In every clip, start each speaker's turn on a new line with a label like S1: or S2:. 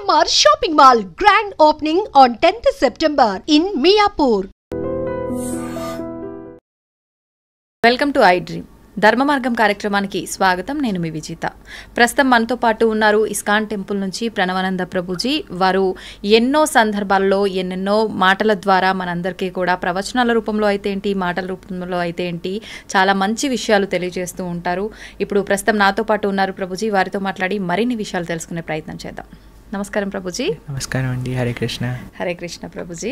S1: GMR Shopping Mall grand opening on 10th September in Miapur.
S2: Welcome to I dream ధర్మ మార్గం కార్యక్రమానికి స్వాగతం. నేను మీ విజిత. ప్రస్తుతం మనతో పాటు ఉన్నారు ఇస్కాన్ టెంపుల్ నుంచి ప్రణవానంద ప్రభుజీ. వారు ఎన్నో సందర్భాల్లో ఎన్నెన్నో మాటల ద్వారా మనందరికీ కూడా ప్రవచనాల రూపంలో అయితే ఏంటి, మాటల రూపంలో అయితే ఏంటి, చాలా మంచి విషయాలు తెలియజేస్తూ ఉంటారు. ఇప్పుడు ప్రస్తుతం నాతో పాటు ఉన్నారు ప్రభుజీ. వారితో మాట్లాడి మరిన్ని విషయాలు తెలుసుకునే ప్రయత్నం చేద్దాం. నమస్కారం ప్రభుజీ.
S3: నమస్కారం అండి. హరే కృష్ణ.
S2: హరే కృష్ణ ప్రభుజీ.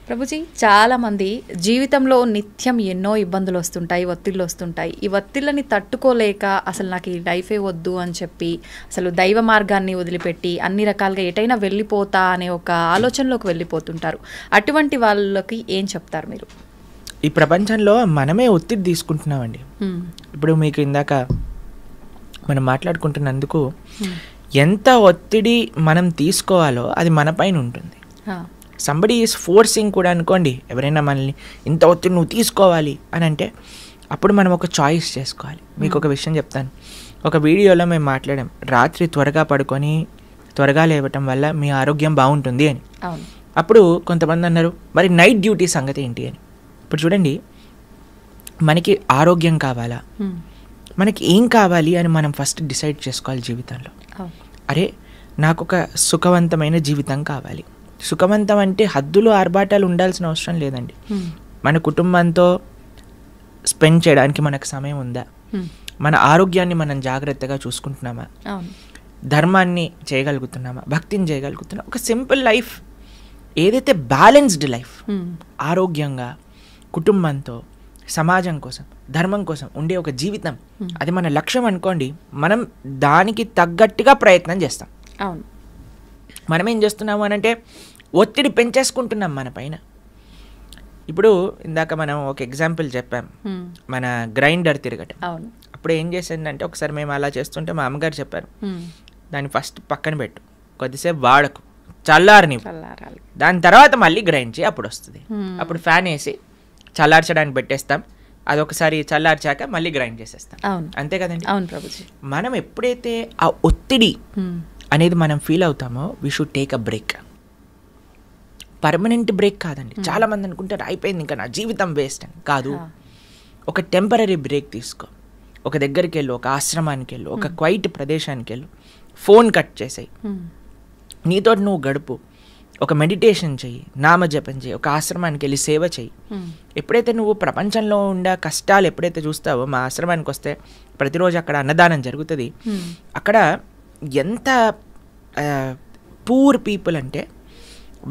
S2: ప్రభుజీ, చాలామంది జీవితంలో నిత్యం ఎన్నో ఇబ్బందులు వస్తుంటాయి, ఒత్తిళ్ళు వస్తుంటాయి. ఈ ఒత్తిళ్ళని తట్టుకోలేక అసలు నాకు ఈ లైఫే వద్దు అని చెప్పి అసలు దైవ మార్గాన్ని వదిలిపెట్టి అన్ని రకాలుగా ఎటైనా వెళ్ళిపోతా అనే ఒక ఆలోచనలోకి వెళ్ళిపోతుంటారు. అటువంటి వాళ్ళకి ఏం చెప్తారు మీరు?
S3: ఈ ప్రపంచంలో మనమే ఒత్తిడి తీసుకుంటున్నామండి. ఇప్పుడు మీకు ఇందాక మనం మాట్లాడుకుంటున్నందుకు ఎంత ఒత్తిడి మనం తీసుకోవాలో అది మన పైన ఉంటుంది. సంబడి ఈజ్ ఫోర్సింగ్ కూడా అనుకోండి, ఎవరైనా మనల్ని ఇంత ఒత్తిడి నువ్వు తీసుకోవాలి అని అంటే అప్పుడు మనం ఒక చాయిస్ చేసుకోవాలి. మీకు ఒక విషయం చెప్తాను. ఒక వీడియోలో మేము మాట్లాడాం, రాత్రి త్వరగా పడుకొని త్వరగా లేవటం వల్ల మీ ఆరోగ్యం బాగుంటుంది అని. అప్పుడు కొంతమంది అన్నారు, మరి నైట్ డ్యూటీ సంగతి ఏంటి అని. ఇప్పుడు చూడండి, మనకి ఆరోగ్యం కావాలా, మనకి ఏం కావాలి అని మనం ఫస్ట్ డిసైడ్ చేసుకోవాలి జీవితంలో. అరే నాకు ఒక సుఖవంతమైన జీవితం కావాలి. సుఖవంతం అంటే హద్దులు ఆర్భాటాలు ఉండాల్సిన అవసరం లేదండి. మన కుటుంబంతో స్పెండ్ చేయడానికి మనకు సమయం ఉందా, మన ఆరోగ్యాన్ని మనం జాగ్రత్తగా చూసుకుంటున్నామా, ధర్మాన్ని చేయగలుగుతున్నామా, భక్తిని చేయగలుగుతున్నామా, ఒక సింపుల్ లైఫ్, ఏదైతే బ్యాలెన్స్డ్ లైఫ్, ఆరోగ్యంగా కుటుంబంతో సమాజం కోసం ధర్మం కోసం ఉండే ఒక జీవితం, అది మన లక్ష్యం అనుకోండి. మనం దానికి తగ్గట్టుగా ప్రయత్నం చేస్తాం.
S2: అవును.
S3: మనం ఏం చేస్తున్నాము అని అంటే ఒత్తిడి పెంచేసుకుంటున్నాం మన పైన. ఇప్పుడు ఇందాక మనం ఒక ఎగ్జాంపుల్ చెప్పాం, మన గ్రైండర్ తిరగటం. అప్పుడు ఏం చేసిందంటే, ఒకసారి మేము అలా చేస్తుంటే మా అమ్మగారు చెప్పారు, దాన్ని ఫస్ట్ పక్కన పెట్టు, కొద్దిసేపు వాడకు, చల్లారని, దాని తర్వాత మళ్ళీ గ్రైండ్ చేయి, అప్పుడు వస్తుంది. అప్పుడు ఫ్యాన్ వేసి చల్లార్చడానికి పెట్టేస్తాం, అదొకసారి చల్లార్చాక మళ్ళీ గ్రైండ్ చేసేస్తాం. అంతే కదండి.
S2: అవును ప్రభుజీ.
S3: మనం ఎప్పుడైతే ఆ ఒత్తిడి అనేది మనం ఫీల్ అవుతామో we should take a break. Permanent break కాదండి. చాలా మంది అనుకుంటారు అయిపోయింది ఇంకా నా జీవితం వేస్ట్ అని. కాదు, ఒక టెంపరీ బ్రేక్ తీసుకో. ఒక దగ్గరికి వెళ్ళు, ఒక ఆశ్రమానికి వెళ్ళు, ఒక క్వైట్ ప్రదేశానికి వెళ్ళు, ఫోన్ కట్ చేసేయి, నీతో నువ్వు గడుపు, ఒక మెడిటేషన్ చెయ్యి, నామజపం చెయ్యి, ఒక ఆశ్రమానికి వెళ్ళి సేవ చెయ్యి. ఎప్పుడైతే నువ్వు ప్రపంచంలో ఉండే కష్టాలు ఎప్పుడైతే చూస్తావో, మా ఆశ్రమానికి వస్తే ప్రతిరోజు అక్కడ అన్నదానం జరుగుతుంది. అక్కడ ఎంత పూర్ పీపుల్ అంటే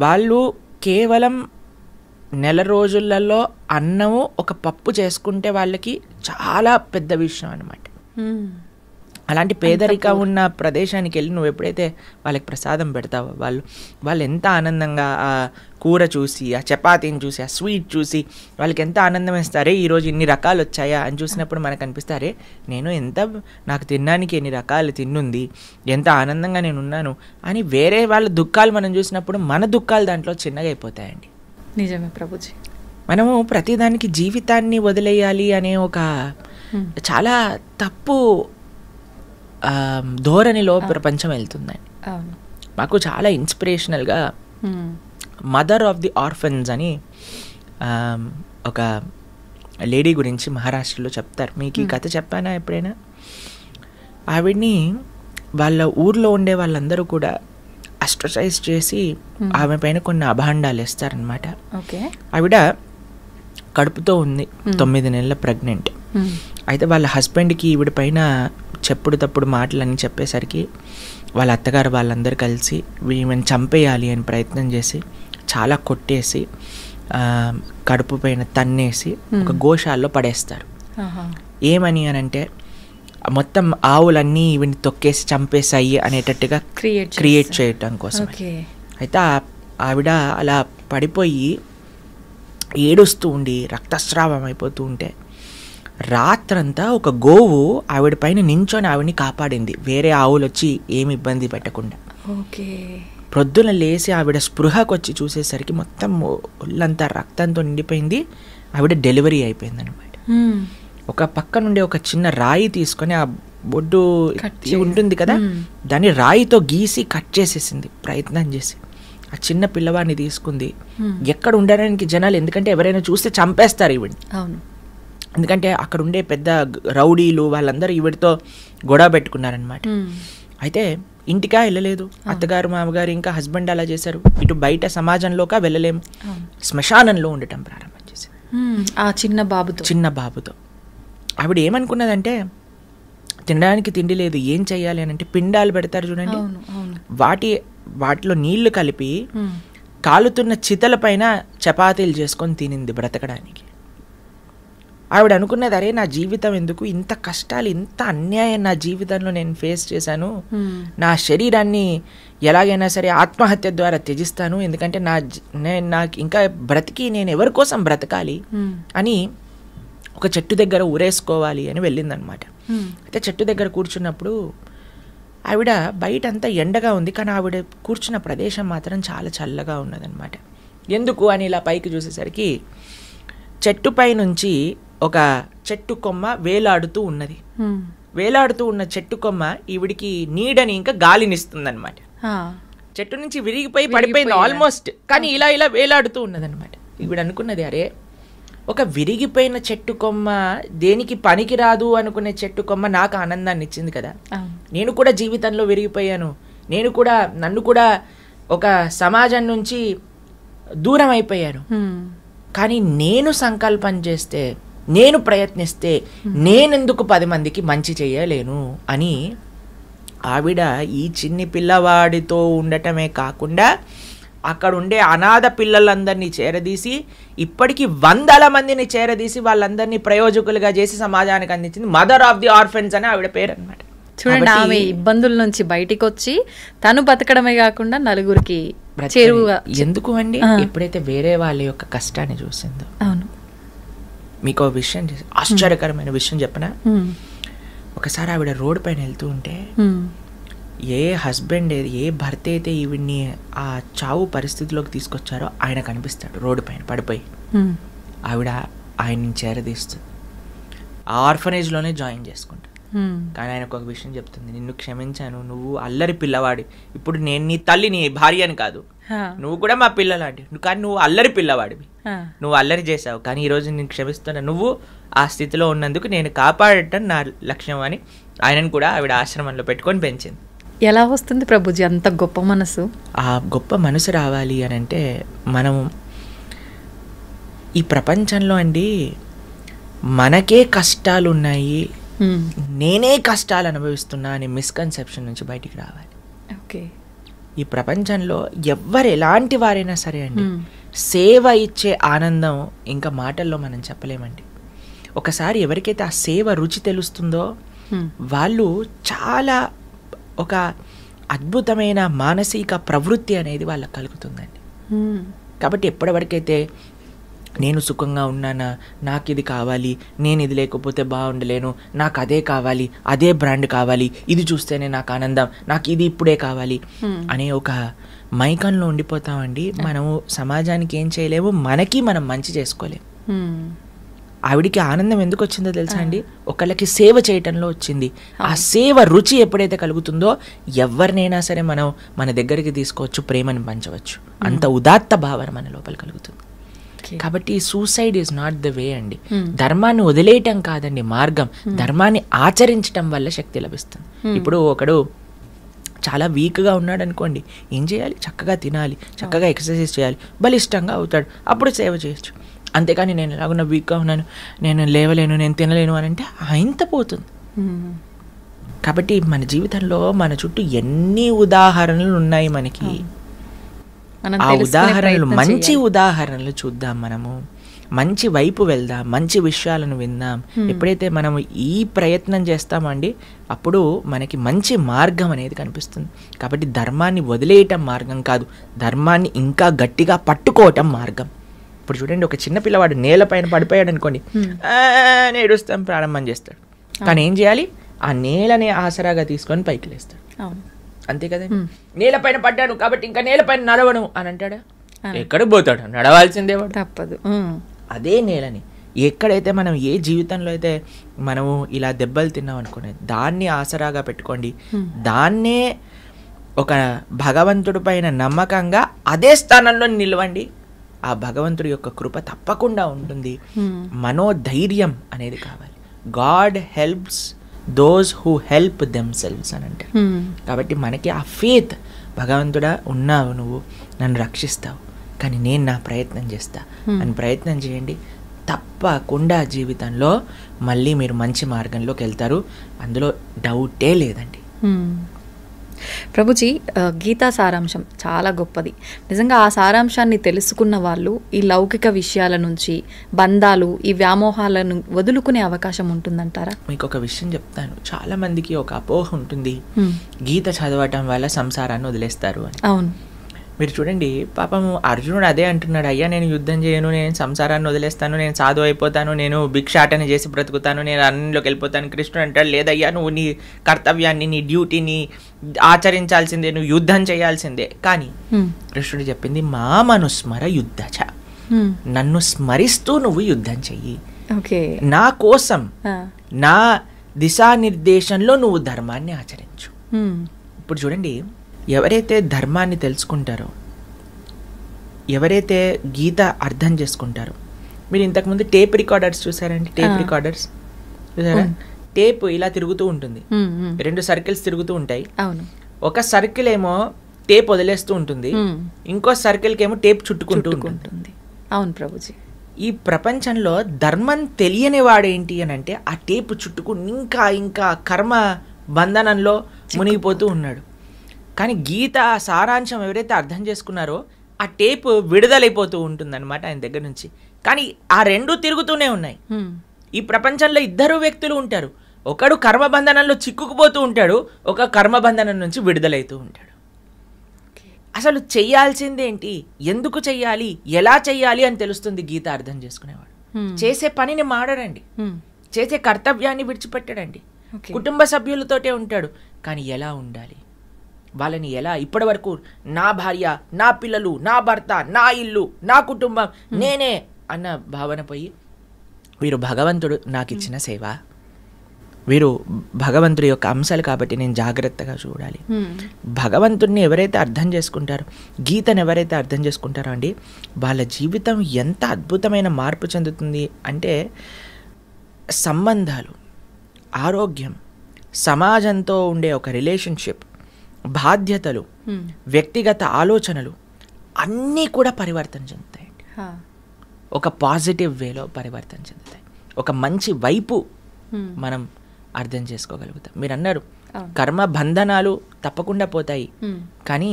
S3: వాళ్ళు కేవలం నెల రోజులలో అన్నము ఒక పప్పు చేసుకుంటే వాళ్ళకి చాలా పెద్ద విషయం అన్నమాట. అలాంటి పేదరిక ఉన్న ప్రదేశానికి వెళ్ళి నువ్వు ఎప్పుడైతే వాళ్ళకి ప్రసాదం పెడతావో వాళ్ళు ఎంత ఆనందంగా ఆ కూర చూసి, ఆ చపాతీని చూసి, ఆ స్వీట్ చూసి వాళ్ళకి ఎంత ఆనందం వేస్తారే, ఈరోజు ఇన్ని రకాలు వచ్చాయా అని చూసినప్పుడు మనకు అనిపిస్తారే, నాకు తినడానికి ఎన్ని రకాలు తిన్నుంది, ఎంత ఆనందంగా నేను ఉన్నాను అని. వేరే వాళ్ళ దుఃఖాలు మనం చూసినప్పుడు మన దుఃఖాలు దాంట్లో చిన్నగా అయిపోతాయండి.
S2: నిజమే ప్రభుజీ.
S3: మనము ప్రతిదానికి జీవితాన్ని వదిలేయాలి అనే ఒక చాలా తప్పు ధోరణిలో ప్రపంచం వెళ్తుందండి. మాకు చాలా ఇన్స్పిరేషనల్గా మదర్ ఆఫ్ ది ఆర్ఫన్స్ అని ఒక లేడీ గురించి మహారాష్ట్రలో చెప్తారు. మీకు ఈ కథ చెప్పానా ఎప్పుడైనా? ఆవిడ్ని వాళ్ళ ఊర్లో ఉండే వాళ్ళందరూ కూడా అస్ట్రసైజ్ చేసి ఆమె పైన కొన్ని అభాండాలు వేస్తారనమాట. ఆవిడ కడుపుతో ఉంది, 9 నెలల ప్రెగ్నెంట్. అయితే వాళ్ళ హస్బెండ్కి ఈవిడ పైన చెప్పుడు తప్పుడు మాటలన్నీ చెప్పేసరికి వాళ్ళ అత్తగారు వాళ్ళందరూ కలిసి ఈమెను చంపేయాలి అని ప్రయత్నం చేసి చాలా కొట్టేసి కడుపు పైన తన్నేసి ఒక గోశాలలో పడేస్తారు. ఏమని అని అంటే, మొత్తం ఆవులన్నీ ఈవిని తొక్కేసి చంపేసాయి అనేటట్టుగా క్రియేట్ చేయటం కోసం. అయితే ఆవిడ అలా పడిపోయి ఏడుస్తూ ఉండి రక్తస్రావం అయిపోతూ ఉంటే రాత్రంతా ఒక గోవు ఆవిడ పైన నించొని ఆవిడని కాపాడింది, వేరే ఆవులు వచ్చి ఏమి ఇబ్బంది పెట్టకుండా. ప్రొద్దున లేచి ఆవిడ స్పృహకు వచ్చి చూసేసరికి మొత్తం ఒళ్ళంతా రక్తంతో నిండిపోయింది. ఆవిడ డెలివరీ అయిపోయింది అనమాట. ఒక పక్క నుండి ఒక చిన్న రాయి తీసుకొని ఆ బొడ్డు ఉంటుంది కదా, దాన్ని రాయితో గీసి కట్ చేసేసింది ప్రయత్నం చేసి. ఆ చిన్న పిల్లవాడిని తీసుకుంది. ఎక్కడ ఉండడానికి జనాలు, ఎందుకంటే ఎవరైనా చూస్తే చంపేస్తారు ఈవిడిని. ఎందుకంటే అక్కడ ఉండే పెద్ద రౌడీలు వాళ్ళందరూ ఈవిడితో గొడవ పెట్టుకున్నారనమాట. అయితే ఇంటికా వెళ్ళలేదు, అత్తగారు మామగారు ఇంకా హస్బెండ్ అలా చేశారు. ఇటు బయట సమాజంలోకా వెళ్ళలేము, శ్మశానంలో ఉండటం ప్రారంభం చేశారు
S2: ఆ చిన్న బాబుతో. ఆవిడ ఏమనుకున్నదంటే, తినడానికి తిండి లేదు, ఏం చెయ్యాలి అని అంటే పిండాలు పెడతారు చూడండి, వాటిలో నీళ్లు కలిపి కాలుతున్న చితల పైన చపాతీలు చేసుకొని తినింది బ్రతకడానికి. ఆవిడ అనుకున్నది, అరే నా జీవితం ఎందుకు, ఇంత కష్టాలు, ఇంత అన్యాయం నా జీవితంలో నేను ఫేస్ చేశాను, నా శరీరాన్ని ఎలాగైనా సరే ఆత్మహత్య ద్వారా త్యజిస్తాను, ఎందుకంటే నాకు ఇంకా బ్రతికి నేను ఎవరి కోసం బ్రతకాలి అని ఒక చెట్టు దగ్గర ఊరేసుకోవాలి అని వెళ్ళిందనమాట. అయితే చెట్టు దగ్గర కూర్చున్నప్పుడు ఆవిడ బయట అంతా ఎండగా ఉంది, కానీ ఆవిడ కూర్చున్న ప్రదేశం మాత్రం చాలా చల్లగా ఉన్నదనమాట. ఎందుకు అని ఇలా పైకి చూసేసరికి చెట్టుపై నుంచి ఒక చెట్టు కొమ్మ వేలాడుతూ ఉన్నది. వేలాడుతూ ఉన్న చెట్టు కొమ్మ ఈవిడికి నీడని ఇంకా గాలినిస్తుందన్నమాట. చెట్టు నుంచి విరిగిపోయి పడిపోయింది ఆల్మోస్ట్, కానీ ఇలా ఇలా వేలాడుతూ ఉన్నదన్నమాట. ఈవిడ అనుకున్నది, అరే ఒక విరిగిపోయిన చెట్టు కొమ్మ, దేనికి పనికి రాదు అనుకునే చెట్టు కొమ్మ నాకు ఆనందాన్ని ఇచ్చింది కదా, నేను కూడా జీవితంలో విరిగిపోయాను, నన్ను కూడా ఒక సమాజం నుంచి దూరం అయిపోయాను, కానీ నేను సంకల్పం చేస్తే, నేను ప్రయత్నిస్తే నేనెందుకు 10 మందికి మంచి చేయలేను అని ఆవిడ ఈ చిన్ని పిల్లవాడితో ఉండటమే కాకుండా అక్కడ ఉండే అనాథ పిల్లలందరినీ చేరదీసి, ఇప్పటికీ 100 మందిని చేరదీసి వాళ్ళందరినీ ప్రయోజకులుగా చేసి సమాజానికి అందించింది. మదర్ ఆఫ్ ది ఆర్ఫెన్స్ అని ఆవిడ పేరు అనమాట. చూడండి, ఆమె ఇబ్బందుల నుంచి బయటికి వచ్చి తను బతకడమే కాకుండా నలుగురికి చేరువుగా.
S3: ఎందుకు అండి, ఎప్పుడైతే వేరే వాళ్ళ యొక్క కష్టాన్ని చూసిందో. అవును, మీకు విషయం ఆశ్చర్యకరమైన విషయం చెప్పనా. ఒకసారి ఆవిడ రోడ్డు పైన వెళ్తూ ఉంటే ఏ హస్బెండ్ ఏ భర్త అయితే ఈవిడ్ని ఆ చావు పరిస్థితిలోకి తీసుకొచ్చారో ఆయన కనిపిస్తాడు రోడ్డు పైన పడిపోయి. ఆవిడ ఆయన్ని చేరదీస్తుంది, ఆ ఆర్ఫనేజ్లోనే జాయిన్ చేసుకుంటాడు. కానీ ఆయనకు ఒక విషయం చెప్తుంది, నిన్ను క్షమించాను, నువ్వు అల్లరి పిల్లవాడి, ఇప్పుడు నేను నీ తల్లి, నీ భార్య అని కాదు, నువ్వు కూడా మా పిల్లలాంటి, కానీ నువ్వు అల్లరి పిల్లవాడివి, నువ్వు అల్లరి చేసావు, కానీ ఈరోజు నేను క్షమిస్తున్నా, నువ్వు ఆ స్థితిలో ఉన్నందుకు నేను కాపాడటం నా లక్ష్యం అని ఆయనను కూడా ఆవిడ ఆశ్రమంలో పెట్టుకొని పెంచింది.
S2: ఎలా వస్తుంది ప్రభుజీ అంత గొప్ప మనసు?
S3: ఆ గొప్ప మనసు రావాలి అని అంటే, మనం ఈ ప్రపంచంలో అండి మనకే కష్టాలు ఉన్నాయి, నేనే కష్టాలు అనుభవిస్తున్నా అనే మిస్కన్సెప్షన్ నుంచి బయటికి రావాలి.
S2: ఓకే,
S3: ఈ ప్రపంచంలో ఎవ్వరు ఎలాంటి వారైనా సరే అండి, సేవ ఇచ్చే ఆనందం ఇంకా మాటల్లో మనం చెప్పలేమండి. ఒకసారి ఎవరికైతే ఆ సేవ రుచి తెలుస్తుందో వాళ్ళు చాలా ఒక అద్భుతమైన మానసిక ప్రవృత్తి అనేది వాళ్ళకి కలుగుతుందండి. కాబట్టి ఎప్పటివరకైతే నేను సుఖంగా ఉన్నానా, నాకు ఇది కావాలి, నేను ఇది లేకపోతే బాగుండలేను, నాకు అదే కావాలి, అదే బ్రాండ్ కావాలి, ఇది చూస్తేనే నాకు ఆనందం, నాకు ఇది ఇప్పుడే కావాలి అనే ఒక మైకంలో ఉండిపోతామండి. మనము సమాజానికి ఏం చేయలేము, మనకి మనం మంచి చేసుకోలేము. ఆవిడికి ఆనందం ఎందుకు వచ్చిందో తెలుసా అండి, ఒకళ్ళకి సేవ చేయటంలో వచ్చింది. ఆ సేవ రుచి ఎప్పుడైతే కలుగుతుందో ఎవరినైనా సరే మనం మన దగ్గరికి తీసుకోవచ్చు, ప్రేమని పంచవచ్చు. అంత ఉదాత్త భావన మన లోపల కలుగుతుంది. కాబట్టి suicide is not the way అండి. ధర్మాన్ని వదిలేయటం కాదండి మార్గం, ధర్మాన్ని ఆచరించటం వల్ల శక్తి లభిస్తుంది. ఇప్పుడు ఒకడు చాలా వీక్గా ఉన్నాడు అనుకోండి, ఏం చేయాలి, చక్కగా తినాలి, చక్కగా ఎక్సర్సైజ్ చేయాలి, బలిష్టంగా అవుతాడు, అప్పుడు సేవ చేయొచ్చు. అంతేకాని నేను ఎలాగున్నా వీక్గా ఉన్నాను, నేను లేవలేను, నేను తినలేను అని అంటే ఇంత పోతుంది. కాబట్టి మన జీవితంలో మన చుట్టూ ఎన్ని ఉదాహరణలు ఉన్నాయి మనకి. ఆ ఉదాహరణలు, మంచి ఉదాహరణలు చూద్దాం, మనము మంచి వైపు వెళ్దాం, మంచి విషయాలను విందాం. ఎప్పుడైతే మనం ఈ ప్రయత్నం చేస్తామండి, అప్పుడు మనకి మంచి మార్గం అనేది కనిపిస్తుంది. కాబట్టి ధర్మాన్ని వదిలేయటం మార్గం కాదు, ధర్మాన్ని ఇంకా గట్టిగా పట్టుకోవటం మార్గం. ఇప్పుడు చూడండి, ఒక చిన్న పిల్లవాడు నేలపైన పడిపోయాడు అనుకోండి, ఏడుస్తాం ప్రారంభం చేస్తాడు. కానీ ఏం చేయాలి, ఆ నేలని ఆసరాగా తీసుకొని పైకి లేస్తాడు. అంతే కదా, నేలపైన పడ్డాను కాబట్టి ఇంకా నేలపైన నడవను అని అంటాడా? ఎక్కడికి పోతాడు, నడవాల్సిందే,
S2: తప్పదు.
S3: అదే నేలని ఎక్కడైతే మనం ఏ జీవితంలో అయితే మనము ఇలా దెబ్బలు తిన్నాం అనుకునే దాన్ని ఆసరాగా పెట్టుకోండి, దాన్నే ఒక భగవంతుడి పైన నమ్మకంగా అదే స్థానంలో నిలవండి. ఆ భగవంతుడి యొక్క కృప తప్పకుండా ఉంటుంది. మనోధైర్యం అనేది కావాలి. God helps those who help themselves అని అంటారు. కాబట్టి మనకి ఆ ఫేత్, భగవంతుడా ఉన్నావు, నువ్వు నన్ను రక్షిస్తావు, కానీ నేను నా ప్రయత్నం చేస్తా అని ప్రయత్నం చేయండి. తప్పకుండా జీవితంలో మళ్ళీ మీరు మంచి మార్గంలోకి వెళ్తారు, అందులో డౌటే లేదండి.
S2: ప్రభుజీ, గీతా సారాంశం చాలా గొప్పది. నిజంగా ఆ సారాంశాన్ని తెలుసుకున్న వాళ్ళు ఈ లౌకిక విషయాల నుంచి, బంధాలు, ఈ వ్యామోహాలను వదులుకునే అవకాశం ఉంటుందంటారా?
S3: మీకు ఒక విషయం చెప్తాను. చాలా మందికి ఒక అపోహ ఉంటుంది, గీత చదవటం వల్ల సంసారాన్ని వదిలేస్తారు అని.
S2: అవును.
S3: మీరు చూడండి, పాపము అర్జునుడు అదే అంటున్నాడు, అయ్యా నేను యుద్ధం చేయను, నేను సంసారాన్ని వదిలేస్తాను, నేను సాధు అయిపోతాను, నేను భిక్షాటన చేసి బ్రతుకుతాను, నేను అన్నిలోకి వెళ్ళిపోతాను. కృష్ణుడు అంటాడు, లేదయ్యా నువ్వు నీ కర్తవ్యాన్ని, నీ డ్యూటీని ఆచరించాల్సిందే, నువ్వు యుద్ధం చేయాల్సిందే. కానీ కృష్ణుడు చెప్పింది మామనుస్మర యుద్ధచ, నన్ను స్మరిస్తూ నువ్వు యుద్ధం చెయ్యి, నా కోసం నా దిశానిర్దేశంలో నువ్వు ధర్మాన్ని ఆచరించు. ఇప్పుడు చూడండి, ఎవరైతే ధర్మాన్ని తెలుసుకుంటారో, ఎవరైతే గీత అర్థం చేసుకుంటారో, మీరు ఇంతకుముందు టేప్ రికార్డర్స్ చూసారండి? టేప్ రికార్డర్స్ చూసారా? టేప్ ఇలా తిరుగుతూ ఉంటుంది, 2 సర్కిల్స్ తిరుగుతూ ఉంటాయి. ఒక సర్కిల్ ఏమో టేప్ వదిలేస్తూ ఉంటుంది, ఇంకో సర్కిల్కి ఏమో టేప్ చుట్టుకుంటూ ఉంటుంది.
S2: అవును ప్రభుజీ.
S3: ఈ ప్రపంచంలో ధర్మం తెలియని వాడేంటి అని అంటే ఆ టేప్ చుట్టుకుని ఇంకా ఇంకా కర్మ బంధనంలో మునిగిపోతూ ఉన్నాడు. కానీ గీత సారాంశం ఎవరైతే అర్థం చేసుకున్నారో ఆ టేప్ విడుదలైపోతూ ఉంటుందన్నమాట ఆయన దగ్గర నుంచి. కానీ ఆ 2 తిరుగుతూనే ఉన్నాయి. ఈ ప్రపంచంలో 2 వ్యక్తులు ఉంటారు, ఒకడు కర్మబంధనంలో చిక్కుకుపోతూ ఉంటాడు, ఒక కర్మబంధనం నుంచి విడుదలైతూ ఉంటాడు. అసలు చెయ్యాల్సిందేంటి, ఎందుకు చెయ్యాలి, ఎలా చెయ్యాలి అని తెలుస్తుంది గీత అర్థం చేసుకునేవాడు. చేసే పనిని మాడడండి, చేసే కర్తవ్యాన్ని విడిచిపెట్టడండి, కుటుంబ సభ్యులతోటే ఉంటాడు, కానీ ఎలా ఉండాలి, వాళ్ళని ఎలా, ఇప్పటి వరకు నా భార్య, నా పిల్లలు, నా భర్త, నా ఇల్లు, నా కుటుంబం, నేనే అన్న భావన పోయి వీరు భగవంతుడు నాకు ఇచ్చిన సేవ, వీరు భగవంతుడి యొక్క అంశాలు కాబట్టి నేను జాగ్రత్తగా చూడాలి. భగవంతుడిని ఎవరైతే అర్థం చేసుకుంటారో, గీతను ఎవరైతే అర్థం చేసుకుంటారో అండి, వాళ్ళ జీవితం ఎంత అద్భుతమైన మార్పు చెందుతుంది అంటే, సంబంధాలు, ఆరోగ్యం, సమాజంతో ఉండే ఒక రిలేషన్షిప్, బాధ్యతలు, వ్యక్తిగత ఆలోచనలు అన్నీ కూడా పరివర్తన చెందుతాయండి. ఒక పాజిటివ్ వేలో పరివర్తన చెందుతాయి. ఒక మంచి వైపు మనం అర్థం చేసుకోగలుగుతాం. మీరు అన్నారు కర్మ బంధనాలు తప్పకుండా పోతాయి, కానీ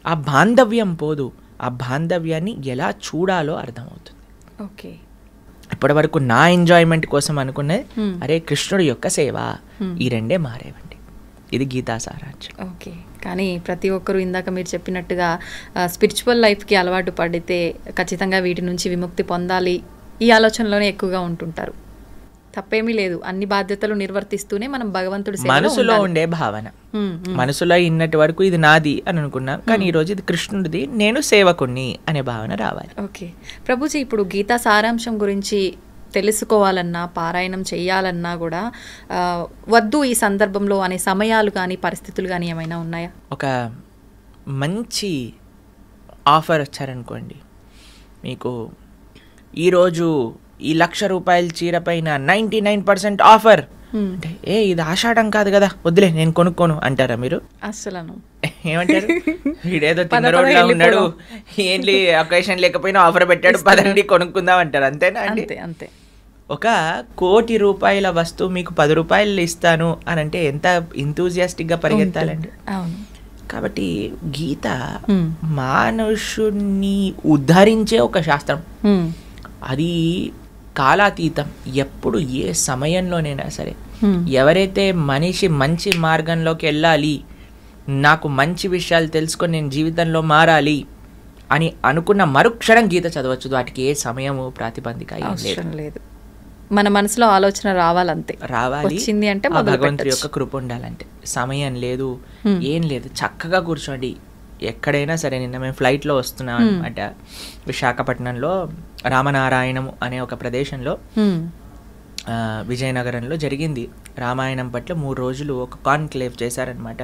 S3: ఆ బాంధవ్యం పోదు. ఆ బాంధవ్యాన్ని ఎలా చూడాలో అర్థమవుతుంది.
S2: ఓకే,
S3: ఇప్పటి వరకు నా ఎంజాయ్మెంట్ కోసం అనుకునే అరే కృష్ణుడి యొక్క సేవ, ఈ 2 మారేవండి. ఇది గీతా సారాంశం.
S2: ఓకే, కానీ ప్రతి ఒక్కరూ ఇందాక మీరు చెప్పినట్టుగా స్పిరిచువల్ లైఫ్కి అలవాటు పడితే ఖచ్చితంగా వీటి నుంచి విముక్తి పొందాలి, ఈ ఆలోచనలోనే ఎక్కువగా ఉంటుంటారు. తప్పేమీ లేదు, అన్ని బాధ్యతలు నిర్వర్తిస్తూనే మనం భగవంతుడి
S3: మనసులో ఉండే భావన, మనసులో ఇన్నటి వరకు ఇది నాది అని అనుకున్నాం, కానీ ఈరోజు ఇది కృష్ణుడిది, నేను సేవకుణ్ణి అనే భావన రావాలి.
S2: ఓకే ప్రభుజీ, ఇప్పుడు గీతా సారాంశం గురించి తెలుసుకోవాలన్నా, పారాయణం చేయాలన్నా కూడా వద్దు ఈ సందర్భంలో అనే సమయాలు కానీ పరిస్థితులు కానీ ఏమైనా ఉన్నాయా?
S3: ఒక మంచి ఆఫర్ వచ్చారనుకోండి, మీకు ఈరోజు ఈ 1,00,000 రూపాయల చీర పైన 99% ఆఫర్ అంటే, ఇది ఆషాఢం కాదు కదా, వద్దులే నేను కొనుక్కోను అంటారా మీరు?
S2: అసలు
S3: ఏమంటారు, వీడేదో తిన్నరోడ్లా ఉన్నాడు, ఏంటి అకేషన్ లేకపోయినా ఆఫర్ పెట్టాడు, పదండి కొనుక్కుందాం అంటారు. అంతేనా అండి?
S2: అంతే.
S3: ఒక 1,00,00,000 రూపాయల వస్తువు మీకు 10 రూపాయలు ఇస్తాను అని అంటే ఎంత ఇంతూజియాస్టిక్గా పరిగెత్తాలండి. కాబట్టి గీత మానుషుణ్ణి ఉద్ధరించే ఒక శాస్త్రం. అది కాలాతీతం. ఎప్పుడు ఏ సమయంలోనైనా సరే ఎవరైతే మనిషి మంచి మార్గంలోకి వెళ్ళాలి, నాకు మంచి విషయాలు తెలుసుకొని నేను జీవితంలో మారాలి అని అనుకున్న మరుక్షణం గీత చదవచ్చు. వాటికి ఏ సమయము ప్రాతిపదిక లేదు.
S2: మన మనసులో ఆలోచన రావాలంతే,
S3: రావాలి
S2: అంటే
S3: భగవంతుడి యొక్క కృప ఉండాలంటే. సమయం లేదు, ఏం లేదు, చక్కగా కూర్చోండి, ఎక్కడైనా సరే, నిన్న మేము ఫ్లైట్లో వస్తున్నాం అనమాట, విశాఖపట్నంలో రామనారాయణము అనే ఒక ప్రదేశంలో విజయనగరంలో జరిగింది. రామాయణం పట్ల 3 రోజులు ఒక కాన్క్లేవ్ చేశారనమాట.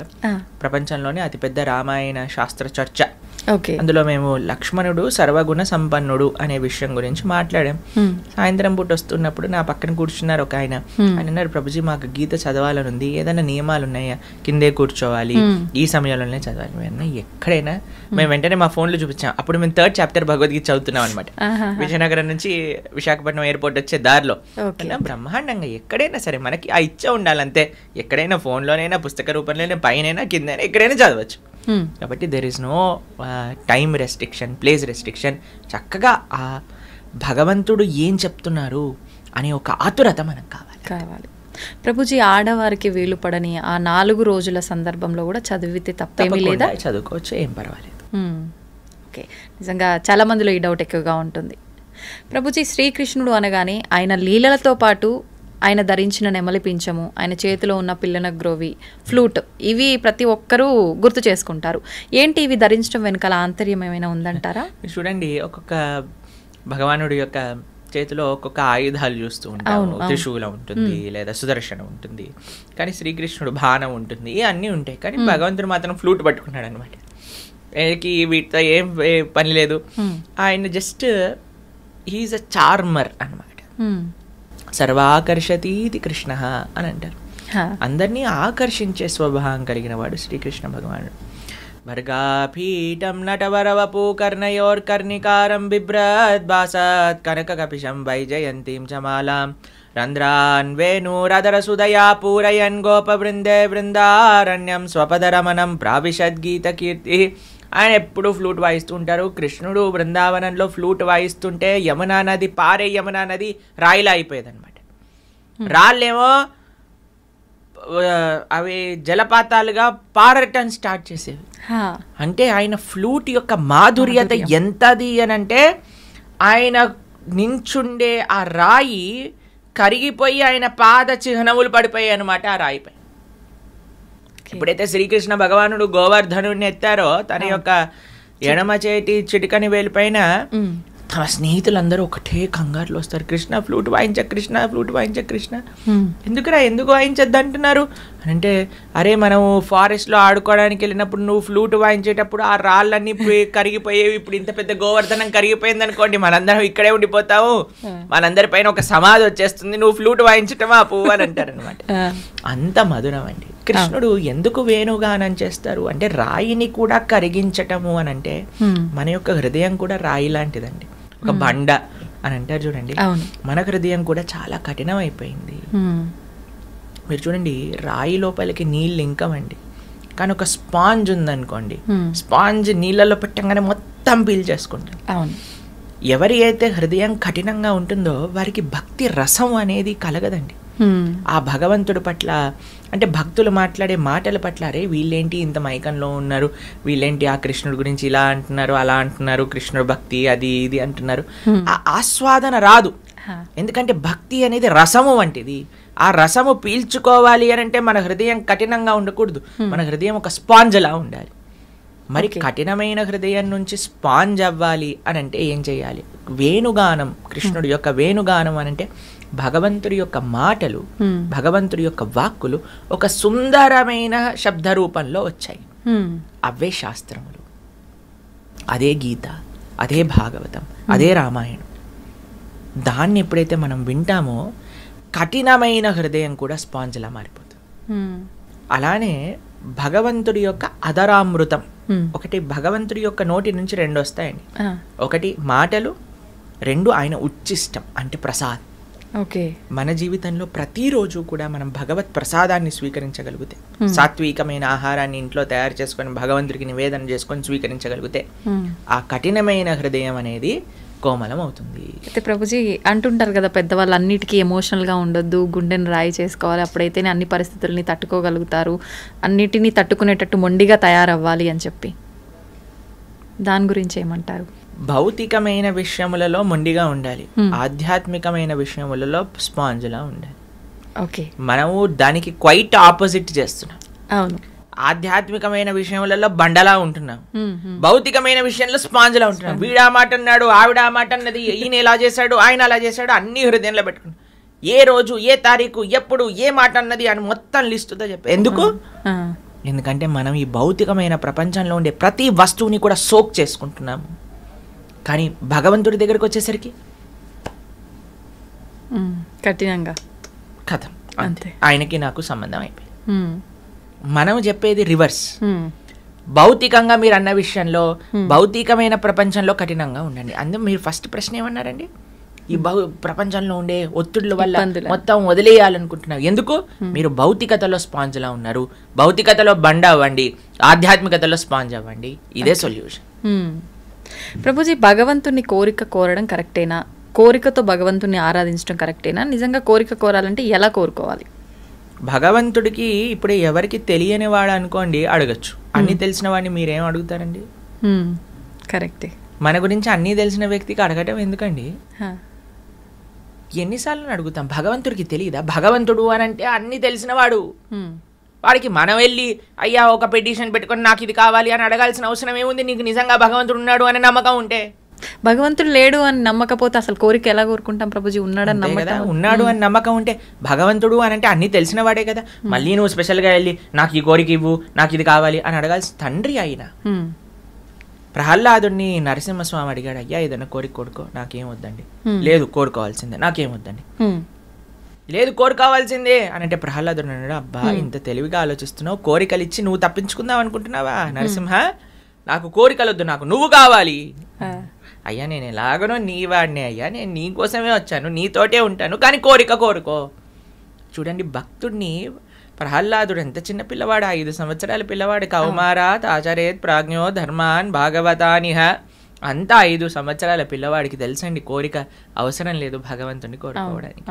S3: ప్రపంచంలోనే అతిపెద్ద రామాయణ శాస్త్ర చర్చ. అందులో మేము లక్ష్మణుడు సర్వగుణ సంపన్నుడు అనే విషయం గురించి మాట్లాడాం. సాయంత్రం పూట వస్తున్నప్పుడు నా పక్కన కూర్చున్నారు ఒక ఆయన. ఆయన అన్నారు, ప్రభుజీ మాకు గీత చదవాలని ఉంది, ఏదైనా నియమాలు ఉన్నాయా, కిందే కూర్చోవాలి, ఈ సమయంలోనే చదవాలి. మేము ఎక్కడైనా మేము వెంటనే మా ఫోన్లో చూపించాం. అప్పుడు మేము 3rd చాప్టర్ భగవద్గీత చదువుతున్నాం అనమాట. విజయనగరం నుంచి విశాఖపట్నం ఎయిర్పోర్ట్ వచ్చే దారిలో. బ్రహ్మాండంగా ఎక్కడైనా సరే మనకి ఆ ఇచ్చ ఉండాలంతే. ఎక్కడైనా ఫోన్లోనైనా, పుస్తక రూపంలోనే, పైనైనా కిందైనా ఎక్కడైనా చదవచ్చు. కాబట్టి there is no time restriction, place restriction. చక్కగా ఆ భగవంతుడు ఏం చెప్తున్నారు అనే ఒక ఆతురత మనకు కావాలి.
S2: ప్రభుజీ, ఆడవారికి వీలు పడని ఆ 4 రోజుల సందర్భంలో కూడా చదివితే తప్పేమీ లేదా?
S3: చదువుకోవచ్చు, ఏం పర్వాలేదు.
S2: ఓకే, నిజంగా చాలా మందిలో ఈ డౌట్ ఎక్కువగా ఉంటుంది. ప్రభుజీ, శ్రీకృష్ణుడు అనగానే ఆయన లీలలతో పాటు ఆయన ధరించిన నెమలి పింఛము, ఆయన చేతిలో ఉన్న పిల్లన గ్రోవి, ఫ్లూట్, ఇవి ప్రతి ఒక్కరూ గుర్తు చేసుకుంటారు. ఏంటి ఇవి ధరించడం వెనకాల ఆంతర్యం ఏమైనా ఉందంటారా?
S3: చూడండి, ఒక్కొక్క భగవానుడి యొక్క చేతిలో ఒక్కొక్క ఆయుధాలు చూస్తూ ఉంటాము. త్రిశూలం ఉంటుంది, లేదా సుదర్శనం ఉంటుంది, కానీ శ్రీకృష్ణుడు బాణం ఉంటుంది, అన్నీ ఉంటాయి. కానీ భగవంతుడు మాత్రం ఫ్లూట్ పట్టుకున్నాడు అనమాట. వీటితో ఏం పని లేదు. ఆయన జస్ట్ హీఈస్ అ చార్మర్ అనమాట. సర్వాకర్షతీతి కృష్ణ అని అంటారు. అందరినీ ఆకర్షించే స్వభావం కలిగిన వాడు శ్రీకృష్ణ భగవానుడు. భర్గాపీఠం నటవరవపు కర్ణయోర్కర్ణికారం బిభ్రద్ భాసత్ కనక కపిశం వైజయంతీం చమాలాం రంధ్రాన్ వేణురదరసుదయా పూరయన్ గోపవృందే బృందారణ్యం స్వపదరమణం ప్రావిశద్గీత కీర్తి. ఆయన ఎప్పుడు ఫ్లూట్ వాయిస్తూ ఉంటారు. కృష్ణుడు బృందావనంలో ఫ్లూట్ వాయిస్తుంటే యమునా నది, పారే యమునా నది రాయిలా అయిపోయేది అనమాట. రాళ్ళేమో అవి జలపాతాలుగా పారటం స్టార్ట్ చేసేవి. అంటే ఆయన ఫ్లూట్ యొక్క మాధుర్యత ఎంతది అని అంటే, ఆయన నించుండే ఆ రాయి కరిగిపోయి ఆయన పాద చిహ్నములు పడిపోయాయి అనమాట ఆ రాయిపై. ఎప్పుడైతే శ్రీకృష్ణ భగవానుడు గోవర్ధనుడిని ఎత్తారో, తన యొక్క ఎడమ చేతి చిటికని వేలిపైన తమ స్నేహితులందరూ ఒకటే కంగారులో వస్తారు, కృష్ణ ఫ్లూట్ వాయించ, కృష్ణ ఫ్లూట్ వాయించ, కృష్ణ ఎందుకు వాయించద్దు అంటున్నారు అంటే, అరే మనం ఫారెస్ట్లో ఆడుకోవడానికి వెళ్ళినప్పుడు నువ్వు ఫ్లూట్ వాయించేటప్పుడు ఆ రాళ్ళన్నీ కరిగిపోయేవి, ఇప్పుడు ఇంత పెద్ద గోవర్ధనం కరిగిపోయింది అనుకోండి, మనందరం ఇక్కడే ఉండిపోతాము, మనందరి పైన ఒక సమాధి వచ్చేస్తుంది, నువ్వు ఫ్లూట్ వాయించటమా పువ్వు అని అంటారు అనమాట. అంత మధురం అండి. కృష్ణుడు ఎందుకు వేణుగానం చేస్తారు అంటే, రాయిని కూడా కరిగించటము అని అంటే, మన యొక్క హృదయం కూడా రాయి లాంటిదండి, ఒక బండ అని అంటారు చూడండి. మన హృదయం కూడా చాలా కఠినం అయిపోయింది. మీరు చూడండి, రాయి లోపలికి నీళ్ళు ఇంకమండి, కానీ ఒక స్పాంజ్ ఉందనుకోండి, స్పాంజ్ నీళ్ళలో పెట్టంగానే మొత్తం పీల్ చేసుకుంటాం. ఎవరి అయితే హృదయం కఠినంగా ఉంటుందో వారికి భక్తి రసం అనేది కలగదండి. ఆ భగవంతుడి పట్ల, అంటే భక్తులు మాట్లాడే మాటల పట్ల, అరే వీళ్ళేంటి ఇంత మైకంలో ఉన్నారు, వీళ్ళేంటి ఆ కృష్ణుడి గురించి ఇలా అంటున్నారు, అలా అంటున్నారు, కృష్ణుడు భక్తి అది ఇది అంటున్నారు, ఆ ఆస్వాదన రాదు. ఎందుకంటే భక్తి అనేది రసము వంటిది. ఆ రసము పీల్చుకోవాలి అని అంటే మన హృదయం కఠినంగా ఉండకూడదు, మన హృదయం ఒక స్పాంజ్ లా ఉండాలి. మరి కఠినమైన హృదయం నుంచి స్పాంజ్ అవ్వాలి అని అంటే ఏం చేయాలి? వేణుగానం, కృష్ణుడి యొక్క వేణుగానం అని అంటే భగవంతుడి యొక్క మాటలు, భగవంతుడి యొక్క వాక్కులు ఒక సుందరమైన శబ్ద రూపంలో వచ్చాయి. అవే శాస్త్రములు, అదే గీత, అదే భాగవతం, అదే రామాయణం. దాన్ని ఎప్పుడైతే మనం వింటామో కఠినమైన హృదయం కూడా స్పాంజ్లా మారిపోతుంది. అలానే భగవంతుడి యొక్క అదరామృతం, ఒకటి భగవంతుడి యొక్క నోటి నుంచి 2 వస్తాయండి. ఒకటి మాటలు, 2 ఆయన ఉచ్చిష్టం అంటే ప్రసాద్. మన జీవితంలో ప్రతిరోజు కూడా మనం భగవత్ ప్రసాదాన్ని స్వీకరించగలిగితే, సాత్వికమైన ఆహారాన్ని ఇంట్లో తయారు చేసుకొని భగవంతుడికి నివేదన చేసుకొని స్వీకరించగలిగితే, ఆ కఠినమైన హృదయం అనేది కోమలం అవుతుంది.
S2: అయితే ప్రభుజీ అంటుంటారు కదా పెద్దవాళ్ళు, అన్నిటికీ ఎమోషనల్గా ఉండొద్దు, గుండెని రాయి చేసుకోవాలి, అప్పుడైతేనే అన్ని పరిస్థితుల్ని తట్టుకోగలుగుతారు, అన్నిటినీ తట్టుకునేటట్టు మొండిగా తయారవ్వాలి అని చెప్పి, దాని గురించి ఏమంటారు?
S3: భౌతికమైన విషయములలో మొండిగా ఉండాలి, ఆధ్యాత్మికమైన విషయములలో స్పాంజ్లా ఉండాలి. మనము దానికి క్వైట్ ఆపోజిట్ చేస్తున్నాం. ఆధ్యాత్మికమైన విషయంలో బండలా ఉంటున్నాం, భౌతికమైన విషయంలో స్పాంజ్లా ఉంటున్నాం. వీడా మాట అన్నాడు, ఆవిడ మాట అన్నది, ఈయన ఇలా చేశాడు, ఆయన అలా చేశాడు, అన్ని హృదయంలో పెట్టుకున్నాం. ఏ రోజు, ఏ తారీఖు, ఎప్పుడు, ఏ మాట అన్నది అని మొత్తం లిస్టుతో చెప్పి. ఎందుకంటే మనం ఈ భౌతికమైన ప్రపంచంలో ఉండే ప్రతి వస్తువుని కూడా సోక్ చేసుకుంటున్నాము. కానీ భగవంతుడి దగ్గరికి వచ్చేసరికి
S2: కఠినంగా
S3: కథ అంతే, ఆయనకి నాకు సంబంధం అయిపోయింది. మనం చెప్పేది రివర్స్. భౌతికంగా మీరు అన్న విషయంలో, భౌతికమైన ప్రపంచంలో కఠినంగా ఉండండి. అందుకే మీరు ఫస్ట్ ప్రశ్న ఏమన్నారండి? ఈ ప్రపంచంలో ఉండే ఒత్తిళ్ల వల్ల మొత్తం వదిలేయాలనుకుంటున్నారు. ఎందుకు? మీరు భౌతికతలో స్పాంజ్లా ఉన్నారు. భౌతికతలో బండ అవ్వండి, ఆధ్యాత్మికతలో స్పాంజ్ అవ్వండి. ఇదే సొల్యూషన్.
S2: ప్రభుజీ, భగవంతుని కోరిక కోరడం కరెక్టేనా? కోరికతో భగవంతుని ఆరాధించడం కరెక్టేనా? నిజంగా కోరిక కోరాలంటే ఎలా కోరుకోవాలి?
S3: భగవంతుడికి ఇప్పుడు ఎవరికి తెలియని వాడు అనుకోండి అడగచ్చు. అన్ని తెలిసిన వాడిని మీరేం అడుగుతారండి?
S2: కరెక్టే.
S3: మన గురించి అన్నీ తెలిసిన వ్యక్తికి అడగటం ఎందుకండి? ఎన్నిసార్లు అడుగుతాం? భగవంతుడికి తెలియదా? భగవంతుడు అని అంటే అన్ని తెలిసిన వాడు. వాడికి మనం వెళ్ళి అయ్యా ఒక పిటిషన్ పెట్టుకొని నాకు ఇది కావాలి అని అడగాల్సిన అవసరం ఏముంది? నీకు నిజంగా భగవంతుడు ఉన్నాడు అనే నమ్మకం ఉంటే.
S2: భగవంతుడు లేడు అని నమ్మకపోతే అసలు కోరిక ఎలా కోరుకుంటాం ప్రభుజీ? ఉన్నాడు
S3: అని నమ్మకం ఉంటే. భగవంతుడు అని అంటే అన్ని తెలిసిన వాడే కదా. మళ్ళీ నువ్వు స్పెషల్గా వెళ్ళి నాకు ఈ కోరిక ఇవ్వు, నాకు ఇది కావాలి అని అడగాల్సిన తండ్రి ఆయన. ప్రహ్లాదుడిని నరసింహస్వామి అడిగాడు, అయ్యా ఏదైనా కోరిక కోరుకో, నాకేం వద్దండి. లేదు కోరుకోవాల్సిందే, నాకేం వద్దండి. లేదు కోరుకోవాల్సిందే అని అంటే ప్రహ్లాదుడు అన్నాడు, అబ్బా ఇంత తెలివిగా ఆలోచిస్తున్నావు, కోరికలు ఇచ్చి నువ్వు తప్పించుకుందాం అనుకుంటున్నావా నరసింహ? నాకు కోరికలు వద్దు, నాకు నువ్వు కావాలి. అయ్యా నేను ఎలాగనో నీ వాడినే అయ్యా, నేను నీ కోసమే వచ్చాను, నీతోటే ఉంటాను, కానీ కోరిక కోరుకో. చూడండి భక్తుడిని, ప్రహ్లాదుడు ఎంత చిన్న పిల్లవాడు, 5 సంవత్సరాల పిల్లవాడు. కౌమారాత్ ఆచరేత్ ప్రాజ్ఞో ధర్మాన్ భాగవతానిహ. అంతా 5 సంవత్సరాల పిల్లవాడికి తెలుసండి కోరిక అవసరం లేదు భగవంతుడిని కోరుకోవడానికి.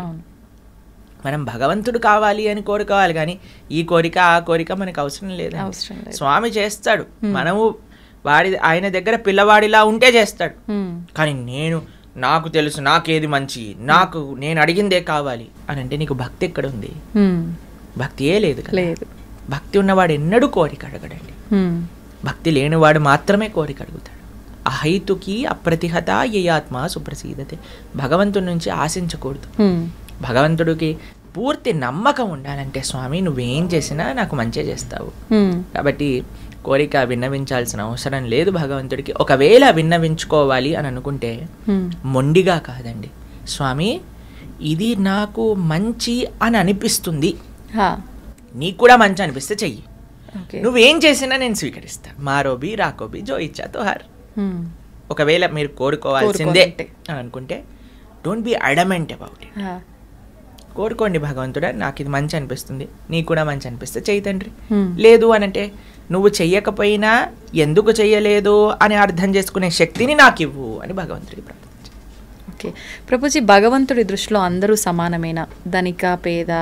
S3: మనం భగవంతుడు కావాలి అని కోరుకోవాలి, కానీ ఈ కోరిక ఆ కోరిక మనకు అవసరం లేదు. స్వామి చేస్తాడు, మనము ఆయన దగ్గర పిల్లవాడిలా ఉంటే చేస్తాడు. కానీ నాకు తెలుసు, నాకేది మంచి, నేను అడిగిందే కావాలి అని అంటే నీకు భక్తి ఎక్కడ ఉంది? భక్తియే లేదు. భక్తి ఉన్నవాడు ఎన్నడూ కోరిక అడగడండి. భక్తి లేనివాడు మాత్రమే కోరిక అడుగుతాడు. అహైతుకి అప్రతిహత యయాత్మ సుప్రసీదతే. భగవంతుడి నుంచి ఆశించకూడదు. భగవంతుడికి పూర్తి నమ్మకం ఉండాలంటే స్వామి నువ్వేం చేసినా నాకు మంచి చేస్తావు. కాబట్టి కోరిక విన్నవించాల్సిన అవసరం లేదు భగవంతుడికి. ఒకవేళ విన్నవించుకోవాలి అని అనుకుంటే మొండిగా కాదండి, స్వామి ఇది నాకు మంచి అని అనిపిస్తుంది, నీకు కూడా మంచి అనిపిస్తే చెయ్యి, నువ్వేం చేసినా నేను స్వీకరిస్తా. మారోబి రాకోబి జో ఇచ్చా తో హర్. ఒకవేళ మీరు కోరుకోవాల్సిందే అని అనుకుంటే don't be adamant about it. కోరుకోండి భగవంతుడా నాకు ఇది మంచి అనిపిస్తుంది, నీకు కూడా మంచి అనిపిస్తే చెయ్యి తండ్రి. లేదు అని అంటే నువ్వు చెయ్యకపోయినా ఎందుకు చెయ్యలేదు అని అర్థం చేసుకునే శక్తిని నాకు ఇవ్వు అని భగవంతుడికి ప్రార్థించాలి.
S2: ఓకే ప్రభుజీ, భగవంతుడి దృష్టిలో అందరూ సమానమేనా? ధనిక పేద,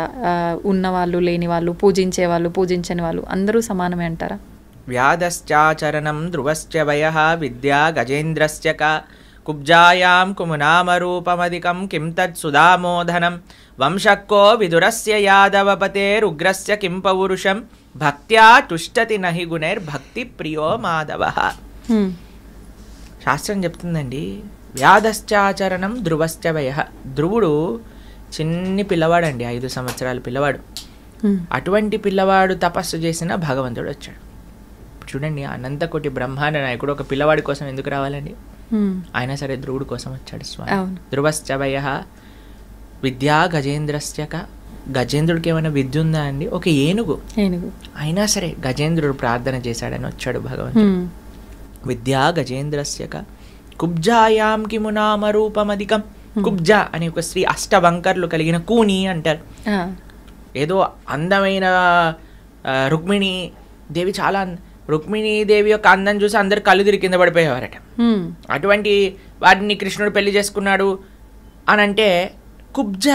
S2: ఉన్నవాళ్ళు లేని వాళ్ళు, పూజించే వాళ్ళు పూజించని వాళ్ళు అందరూ సమానమే అంటారా?
S3: వ్యాధశ్చాచరణం ధ్రువశ్చ వయః విద్యా గజేంద్రస్య క కుబ్జాయాం కుమునామరూపమధికం కిం తత్ సుధామోధనం వంశక్కో విదురస్య యాదవపతేరుగ్రస్య కిం పౌరుషం భక్త్యా తుష్టతి నహి గుణైర్భక్తి ప్రియో మాధవః. శాస్త్రం చెప్తుందండి, వ్యాధశ్చాచరణం ధ్రువశ్చ వయః. ధ్రువుడు చిన్ని పిల్లవాడండి, 5 సంవత్సరాల పిల్లవాడు. అటువంటి పిల్లవాడు తపస్సు చేసిన భగవంతుడు వచ్చాడు. చూడండి అనంతకోటి బ్రహ్మాండ నాయకుడు ఒక పిల్లవాడి కోసం ఎందుకు రావాలండి? అయినా సరే ధ్రువుడు కోసం వచ్చాడు స్వామి. ధ్రువశ్చ వయః విద్యా గజేంద్రస్య క. గజేంద్రుడికి ఏమైనా విద్య ఉందా అండి? ఒక ఏనుగు. అయినా సరే గజేంద్రుడు ప్రార్థన చేశాడని వచ్చాడు భగవంతుడు. విద్యా గజేంద్రస్య క కుబ్జాయాం కిమునామరూపమధికం. కుబ్జ అనే ఒక స్త్రీ, అష్టవంకర్లు కలిగిన కూని అంటారు. ఏదో అందమైన రుక్మిణీ దేవి, చాలా రుక్మిణీదేవి యొక్క అందం చూసి అందరు కళ్ళు తిరిగి కింద పడిపోయేవారట. అటువంటి వాటిని కృష్ణుడు పెళ్లి చేసుకున్నాడు అని అంటే కుబ్జ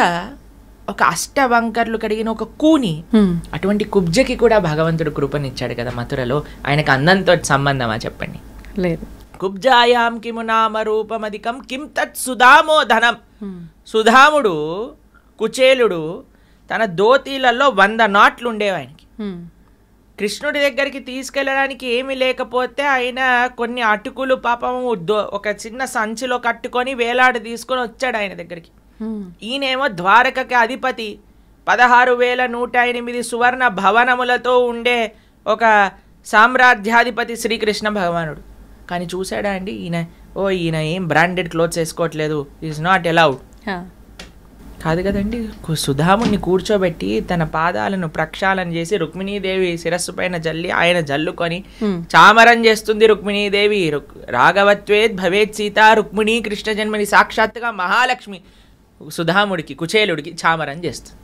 S3: ఒక అష్టవంకర్లు కలిగిన ఒక కూని. అటువంటి కుబ్జకి కూడా భగవంతుడు కృపనిచ్చాడు కదా మథురలో. ఆయనకు అందంతో సంబంధమా చెప్పండి?
S2: లేదు.
S3: కుబ్జాయాం కిమునామ రూపమధికం కిం తత్ సుధామోధనం. సుధాముడు కుచేలుడు తన దోతీలలో 100 నాట్లు ఉండేవి ఆయనకి. కృష్ణుడి దగ్గరికి తీసుకెళ్ళడానికి ఏమీ లేకపోతే ఆయన కొన్ని అటుకులు పాపం ఒక చిన్న సంచిలో కట్టుకొని వేలాడి తీసుకొని వచ్చాడు ఆయన దగ్గరికి. ఈయనేమో ద్వారకకి అధిపతి, 16,108 సువర్ణ భవనములతో ఉండే ఒక సామ్రాజ్యాధిపతి శ్రీకృష్ణ భగవానుడు. కానీ చూసాడా అండి ఈయన ఏం బ్రాండెడ్ క్లోత్స్ వేసుకోవట్లేదు, ఈజ్ నాట్ అలౌడ్ కాదు కదండి. సుధాముని కూర్చోబెట్టి తన పాదాలను ప్రక్షాళన చేసి రుక్మిణీదేవి శిరస్సు పైన జల్లి ఆయన జల్లుకొని చామరం చేస్తుంది రుక్మిణీదేవి. రాఘవత్వేద్ భవేత్ సీత రుక్మిణీ కృష్ణ జన్మని, సాక్షాత్తుగా మహాలక్ష్మి సుధాముడికి కుచేలుడికి చామరం చేస్తుంది.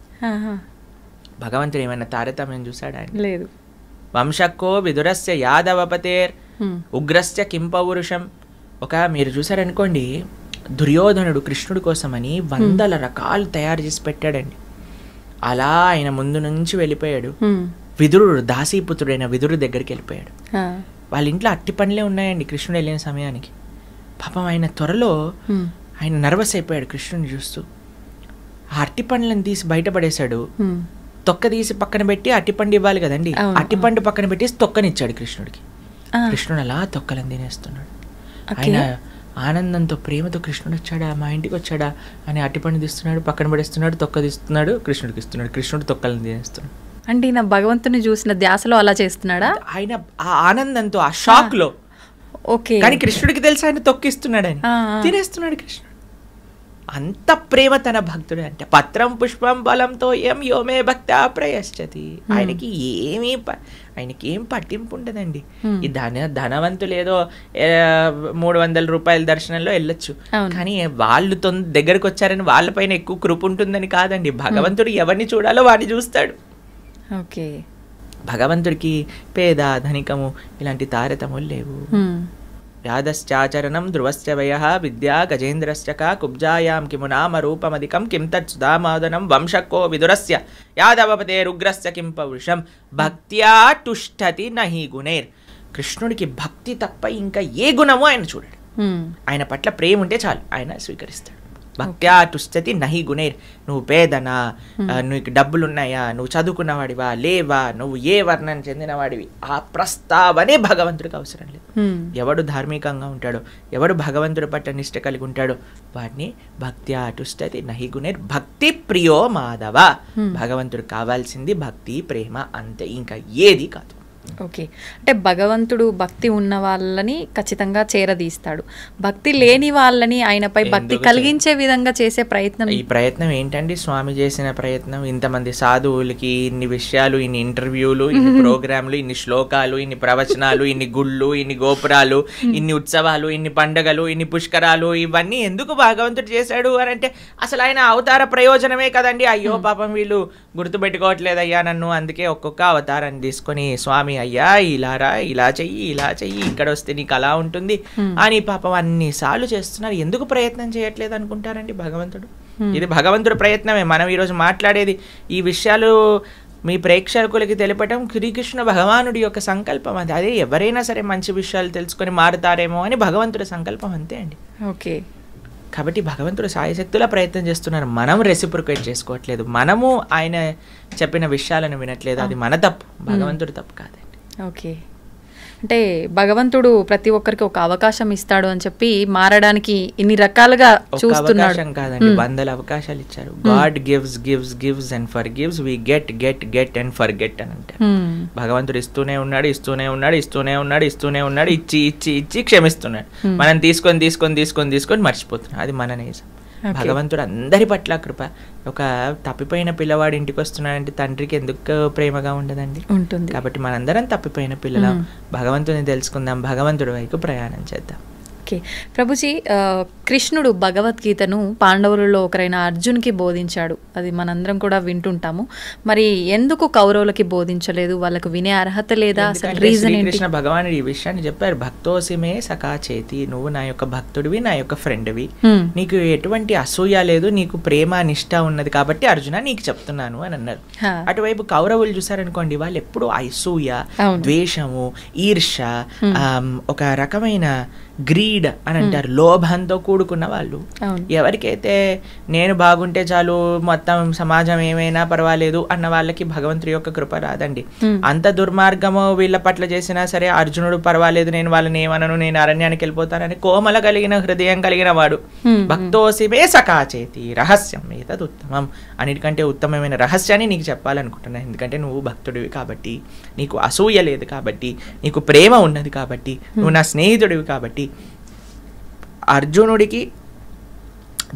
S3: భగవంతుడు ఏమైనా తారతమ్యం చూసాడా? లేదు. వంశక్కో విదురస్య యాదవపతేర్ ఉగ్రస్య కింపౌరుషం. మీరు చూసారనుకోండి, దుర్యోధనుడు కృష్ణుడి కోసమని 100 రకాలు తయారు చేసి పెట్టాడండి. అలా ఆయన ముందు నుంచి వెళ్ళిపోయాడు. విదురుడు, దాసీపుత్రుడైన విదురుడి దగ్గరికి వెళ్ళిపోయాడు. వాళ్ళ ఇంట్లో అట్టి పండ్లే ఉన్నాయండి కృష్ణుడు వెళ్ళిన సమయానికి. పాపం ఆయన త్వరలో ఆయన నర్వస్ అయిపోయాడు కృష్ణుడిని చూస్తూ. ఆ అట్టి పండ్లను తీసి బయటపడేశాడు. తొక్క తీసి పక్కన పెట్టి అట్టిపండు ఇవ్వాలి కదండి, అట్టిపండు పక్కన పెట్టేసి తొక్కనిచ్చాడు కృష్ణుడికి. కృష్ణుడు అలా తొక్కలను తినేస్తున్నాడు. ఆయన ఆనందంతో ప్రేమతో కృష్ణుడు వచ్చాడా, మా ఇంటికి వచ్చాడా అని అట్టిపండు తీస్తున్నాడు, పక్కన పడేస్తున్నాడు, తొక్క తీస్తున్నాడు, కృష్ణుడికి ఇస్తున్నాడు. కృష్ణుడు తొక్కలను తినేస్తున్నాడు.
S2: అంటే ఈయన భగవంతుని చూసిన ధ్యాసలో అలా చేస్తున్నాడా?
S3: ఆయన ఆ ఆనందంతో, ఆ షాక్ లో. కానీ కృష్ణుడికి తెలిసి ఆయన తొక్కిస్తున్నాడు, అని తినేస్తున్నాడు కృష్ణుడు. అంత ప్రేమ తన భక్తుడు అంటే. పత్రం పుష్పం బలంతో ఏం యోమే భక్త ప్రయశ్చతి. ఆయనకి ఏం పట్టింపు ఉండదండి. ఈ ధనవంతులు ఏదో 300 రూపాయల దర్శనంలో వెళ్ళొచ్చు, కానీ వాళ్ళు దగ్గరకు వచ్చారని వాళ్ళపైన ఎక్కువ కృప ఉంటుందని కాదండి. భగవంతుడు ఎవరిని చూడాలో వాడిని చూస్తాడు. భగవంతుడికి పేద ధనికము ఇలాంటి తారతములు లేవు. యాదశ్చాచరణం ధ్రువస్య వయః విద్యా గజేంద్రస్య కా కుబ్జాయాం కిము నామ రూపమధికం కిం తత్ సుధామాదనం వంశక్కో విదురస్య యాదవపతేరుగ్రస్య కిం పౌరుషం భక్త్యా తుష్టతి నహి గుణైర్. కృష్ణుడికి భక్తి తప్ప ఇంకా ఏ గుణము ఆయన చూడడు. ఆయన పట్ల ప్రేమ ఉంటే చాలు, ఆయన స్వీకరిస్తాడు. భక్త్యా తుష్టతి నహి గుణైర్. నువ్వు పేదనా, నీకు డబ్బులున్నాయా, నువ్వు చదువుకున్నవాడివా లేవా, నువ్వు ఏ వర్ణం చెందినవాడివి, ఆ ప్రస్తావనే భగవంతుడికి అవసరం లేదు. ఎవడు ధార్మికంగా ఉంటాడో, ఎవడు భగవంతుడి పట్ల నిష్ట కలిగి ఉంటాడో వాడిని భక్త్యా తుష్టతి నహి గుణైర్. భక్తి ప్రియో మాధవ. భగవంతుడికి కావాల్సింది భక్తి ప్రేమ అంతే, ఇంకా ఏది కాదు.
S2: ఓకే, అంటే భగవంతుడు భక్తి ఉన్న వాళ్ళని ఖచ్చితంగా చేరదీస్తాడు, భక్తి లేని వాళ్ళని ఆయనపై భక్తి కలిగించే విధంగా చేసే ప్రయత్నం.
S3: ఈ ప్రయత్నం ఏంటండి స్వామి చేసిన ప్రయత్నం? ఇంతమంది సాధువులకి ఇన్ని విషయాలు, ఇన్ని ఇంటర్వ్యూలు, ఇన్ని ప్రోగ్రాంలు, ఇన్ని శ్లోకాలు, ఇన్ని ప్రవచనాలు, ఇన్ని గుళ్ళు, ఇన్ని గోపురాలు, ఇన్ని ఉత్సవాలు, ఇన్ని పండగలు, ఇన్ని పుష్కరాలు, ఇవన్నీ ఎందుకు భగవంతుడు చేశాడు అని అంటే అసలు ఆయన అవతార ప్రయోజనమే కదండి. అయ్యో పాపం వీళ్ళు గుర్తుపెట్టుకోవట్లేదయ్యా నన్ను, అందుకే ఒక్కొక్క అవతారాన్ని తీసుకొని స్వామి అయ్యా ఇలారా, ఇలా చెయ్యి, ఇలా చెయ్యి, ఇక్కడ వస్తే నీకు అలా ఉంటుంది అని పాపం అన్నిసార్లు చేస్తున్నారు. ఎందుకు ప్రయత్నం చేయట్లేదు అనుకుంటారండి భగవంతుడు? ఇది భగవంతుడు ప్రయత్నమే. మనం ఈరోజు మాట్లాడేది ఈ విషయాలు మీ ప్రేక్షకులకి తెలపటం శ్రీకృష్ణ భగవానుడి యొక్క సంకల్పం. అది అదే ఎవరైనా సరే మంచి విషయాలు తెలుసుకొని మారుతారేమో అని భగవంతుడి సంకల్పం, అంతే అండి.
S2: ఓకే,
S3: కాబట్టి భగవంతుడు సాయశక్తులా ప్రయత్నం చేస్తున్నారు. మనం రెసిప్రొకేట్ చేసుకోవట్లేదు, మనము ఆయన చెప్పిన విషయాలను వినట్లేదు. అది మన తప్పు, భగవంతుడు తప్పు కాదండి.
S2: ఓకే, అంటే భగవంతుడు ప్రతి ఒక్కరికి ఒక అవకాశం ఇస్తాడు అని చెప్పి మారడానికి ఇన్ని రకాలుగా చూస్తున్నాడు.
S3: అవకాశం కాదండి, 100 అవకాశాలు ఇచ్చారు. God gives gives gives and for gives, we get get get and for get అని అంటారు. భగవంతుడు ఇస్తూనే ఉన్నాడు, ఇస్తూనే ఉన్నాడు, ఇస్తూనే ఉన్నాడు, ఇస్తూనే ఉన్నాడు, ఇచ్చి ఇచ్చి ఇచ్చి క్షమిస్తున్నాడు. మనం తీసుకొని తీసుకొని తీసుకొని తీసుకొని మర్చిపోతున్నాం. అది మన నేజం. భగవంతుడు అందరి పట్ల కృప. ఒక తప్పిపోయిన పిల్లవాడు ఇంటికి వస్తున్నాడంటే తండ్రికి ఎందుకు ప్రేమగా ఉండదండి? ఉంటుంది. కాబట్టి మనందరం తప్పిపోయిన పిల్లలం. భగవంతుని తెలుసుకుందాం, భగవంతుడి వైపు ప్రయాణం చేద్దాం.
S2: ఓకే ప్రభుజీ, కృష్ణుడు భగవద్గీతను పాండవులలో ఒకరైన అర్జున్కి బోధించాడు, అది మనందరం కూడా వింటుంటాము. మరి ఎందుకు కౌరవులకి బోధించలేదు? వాళ్ళకు వినే అర్హత లేదా? అసలు రీజన్ ఏంటి?
S3: కృష్ణ భగవానుడు ఈ విషయాన్ని చెప్పారు. భక్తోసిమే సఖా చేతి, నువ్వు నా యొక్క భక్తుడివి, నా యొక్క ఫ్రెండ్వి, నీకు ఎటువంటి అసూయ లేదు, నీకు ప్రేమ నిష్ఠ ఉన్నది, కాబట్టి అర్జున నీకు చెప్తున్నాను అని అన్నారు. అటువైపు కౌరవులు చూసారనుకోండి, వాళ్ళు ఎప్పుడు అసూయ, ద్వేషము, ఈర్ష, ఒక రకమైన గ్రీడ్ అని అంటారు, లోభంతో కూడుకున్న వాళ్ళు. ఎవరికైతే నేను బాగుంటే చాలు, మొత్తం మొత్తం సమాజం ఏమైనా పర్వాలేదు అన్న వాళ్ళకి భగవంతుడి యొక్క కృప రాదండి. అంత దుర్మార్గము వీళ్ళ పట్ల చేసినా సరే అర్జునుడు పర్వాలేదు, నేను వాళ్ళని ఏమనను, నేను అరణ్యానికి వెళ్ళిపోతానని కోమల కలిగిన హృదయం కలిగిన వాడు. భక్తోసిమే సకాచేతి రహస్యం ఏతదుత్తమం, అన్నిటికంటే ఉత్తమమైన రహస్యాన్ని నీకు చెప్పాలనుకుంటున్నాను. ఎందుకంటే నువ్వు భక్తుడివి కాబట్టి, నీకు అసూయ లేదు కాబట్టి, నీకు ప్రేమ ఉన్నది కాబట్టి, నువ్వు నా స్నేహితుడివి కాబట్టి. అర్జునుడికి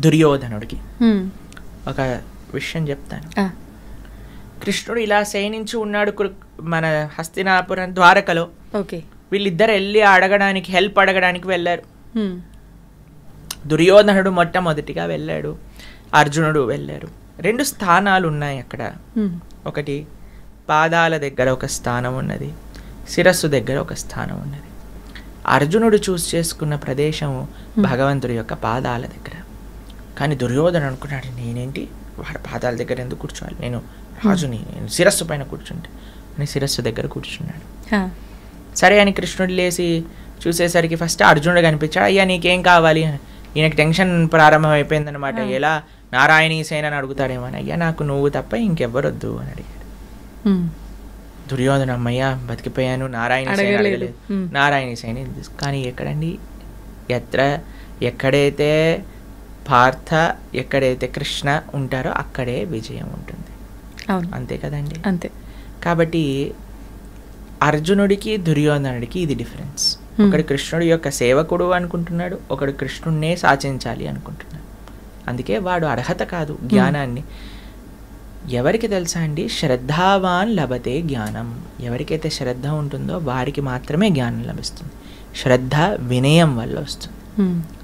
S3: దుర్యోధనుడికి ఒక విషయం చెప్తాను. కృష్ణుడు ఇలా శయనించి ఉన్నాడు మన హస్తినాపురం ద్వారకలో. వీళ్ళిద్దరు వెళ్ళి అడగడానికి, హెల్ప్ అడగడానికి వెళ్ళారు. దుర్యోధనుడు మొట్టమొదటిగా వెళ్ళాడు, అర్జునుడు వెళ్ళారు. 2 స్థానాలు ఉన్నాయి అక్కడ. ఒకటి పాదాల దగ్గర ఒక స్థానం ఉన్నది, శిరస్సు దగ్గర ఒక స్థానం ఉన్నది. అర్జునుడు చూస్ చేసుకున్న ప్రదేశము భగవంతుడి యొక్క పాదాల దగ్గర. కానీ దుర్యోధన అనుకున్నాడు, నేనేంటి వాడి పాదాల దగ్గర ఎందుకు కూర్చోవాలి, నేను రాజుని, నేను శిరస్సు పైన కూర్చుంటే అని శిరస్సు దగ్గర కూర్చున్నాడు. సరే అని కృష్ణుడు లేచి చూసేసరికి ఫస్ట్ అర్జునుడు కనిపించాడు. అయ్యా నీకేం కావాలి, ఈయనకి టెన్షన్ ప్రారంభం అయిపోయిందనమాట. ఎలా నారాయణీ సేన అని అడుగుతాడేమో అని. అయ్యా నాకు నువ్వు తప్ప ఇంకెవ్వరొద్దు అని అడిగాడు. దుర్యోధన అమ్మయ్య బతికిపోయాను, నారాయణ సేన అడగలేదు, నారాయణ సేన. కానీ ఎక్కడండి, ఎక్కడైతే పార్థ, ఎక్కడైతే కృష్ణ ఉంటారో అక్కడే విజయం ఉంటుంది. అంతే కదండి.
S2: అంతే.
S3: కాబట్టి అర్జునుడికి దుర్యోధనుడికి ఇది డిఫరెన్స్. ఒకడు కృష్ణుడి యొక్క సేవకుడు అనుకుంటున్నాడు, ఒకడు కృష్ణుడినే సాచించాలి అనుకుంటున్నాడు. అందుకే వాడు అర్హత కాదు జ్ఞానాన్ని. ఎవరికి తెలుసా అండి, శ్రద్ధావాన్ లభతే జ్ఞానం. ఎవరికైతే శ్రద్ధ ఉంటుందో వారికి మాత్రమే జ్ఞానం లభిస్తుంది. శ్రద్ధ వినయం వల్ల వస్తుంది.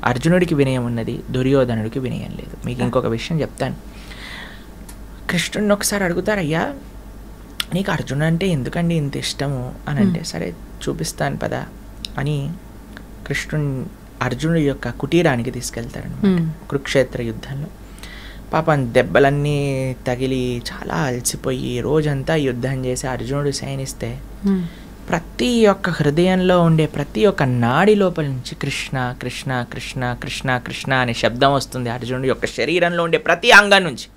S3: అర్జునుడికి వినయం ఉన్నది, దుర్యోధనుడికి వినయం లేదు. మీకు ఇంకొక విషయం చెప్తాను. కృష్ణుడిని ఒకసారి అడుగుతారు, అయ్యా నీకు అర్జునుడు అంటే ఎందుకండి ఇంత ఇష్టము అని అంటే, సరే చూపిస్తాను పదా అని అర్జునుడి యొక్క కుటీరానికి తీసుకెళ్తారనమాట. కురుక్షేత్ర యుద్ధంలో పాపం దెబ్బలన్నీ తగిలి చాలా అలసిపోయి రోజంతా యుద్ధం చేసి అర్జునుడు శయనిస్తే ప్రతి ఒక్క హృదయంలో ఉండే ప్రతి ఒక్క నాడి లోపల నుంచి కృష్ణ కృష్ణ కృష్ణ కృష్ణ కృష్ణ అనే శబ్దం వస్తుంది. అర్జునుడి యొక్క శరీరంలో ఉండే ప్రతి అంగం నుంచి.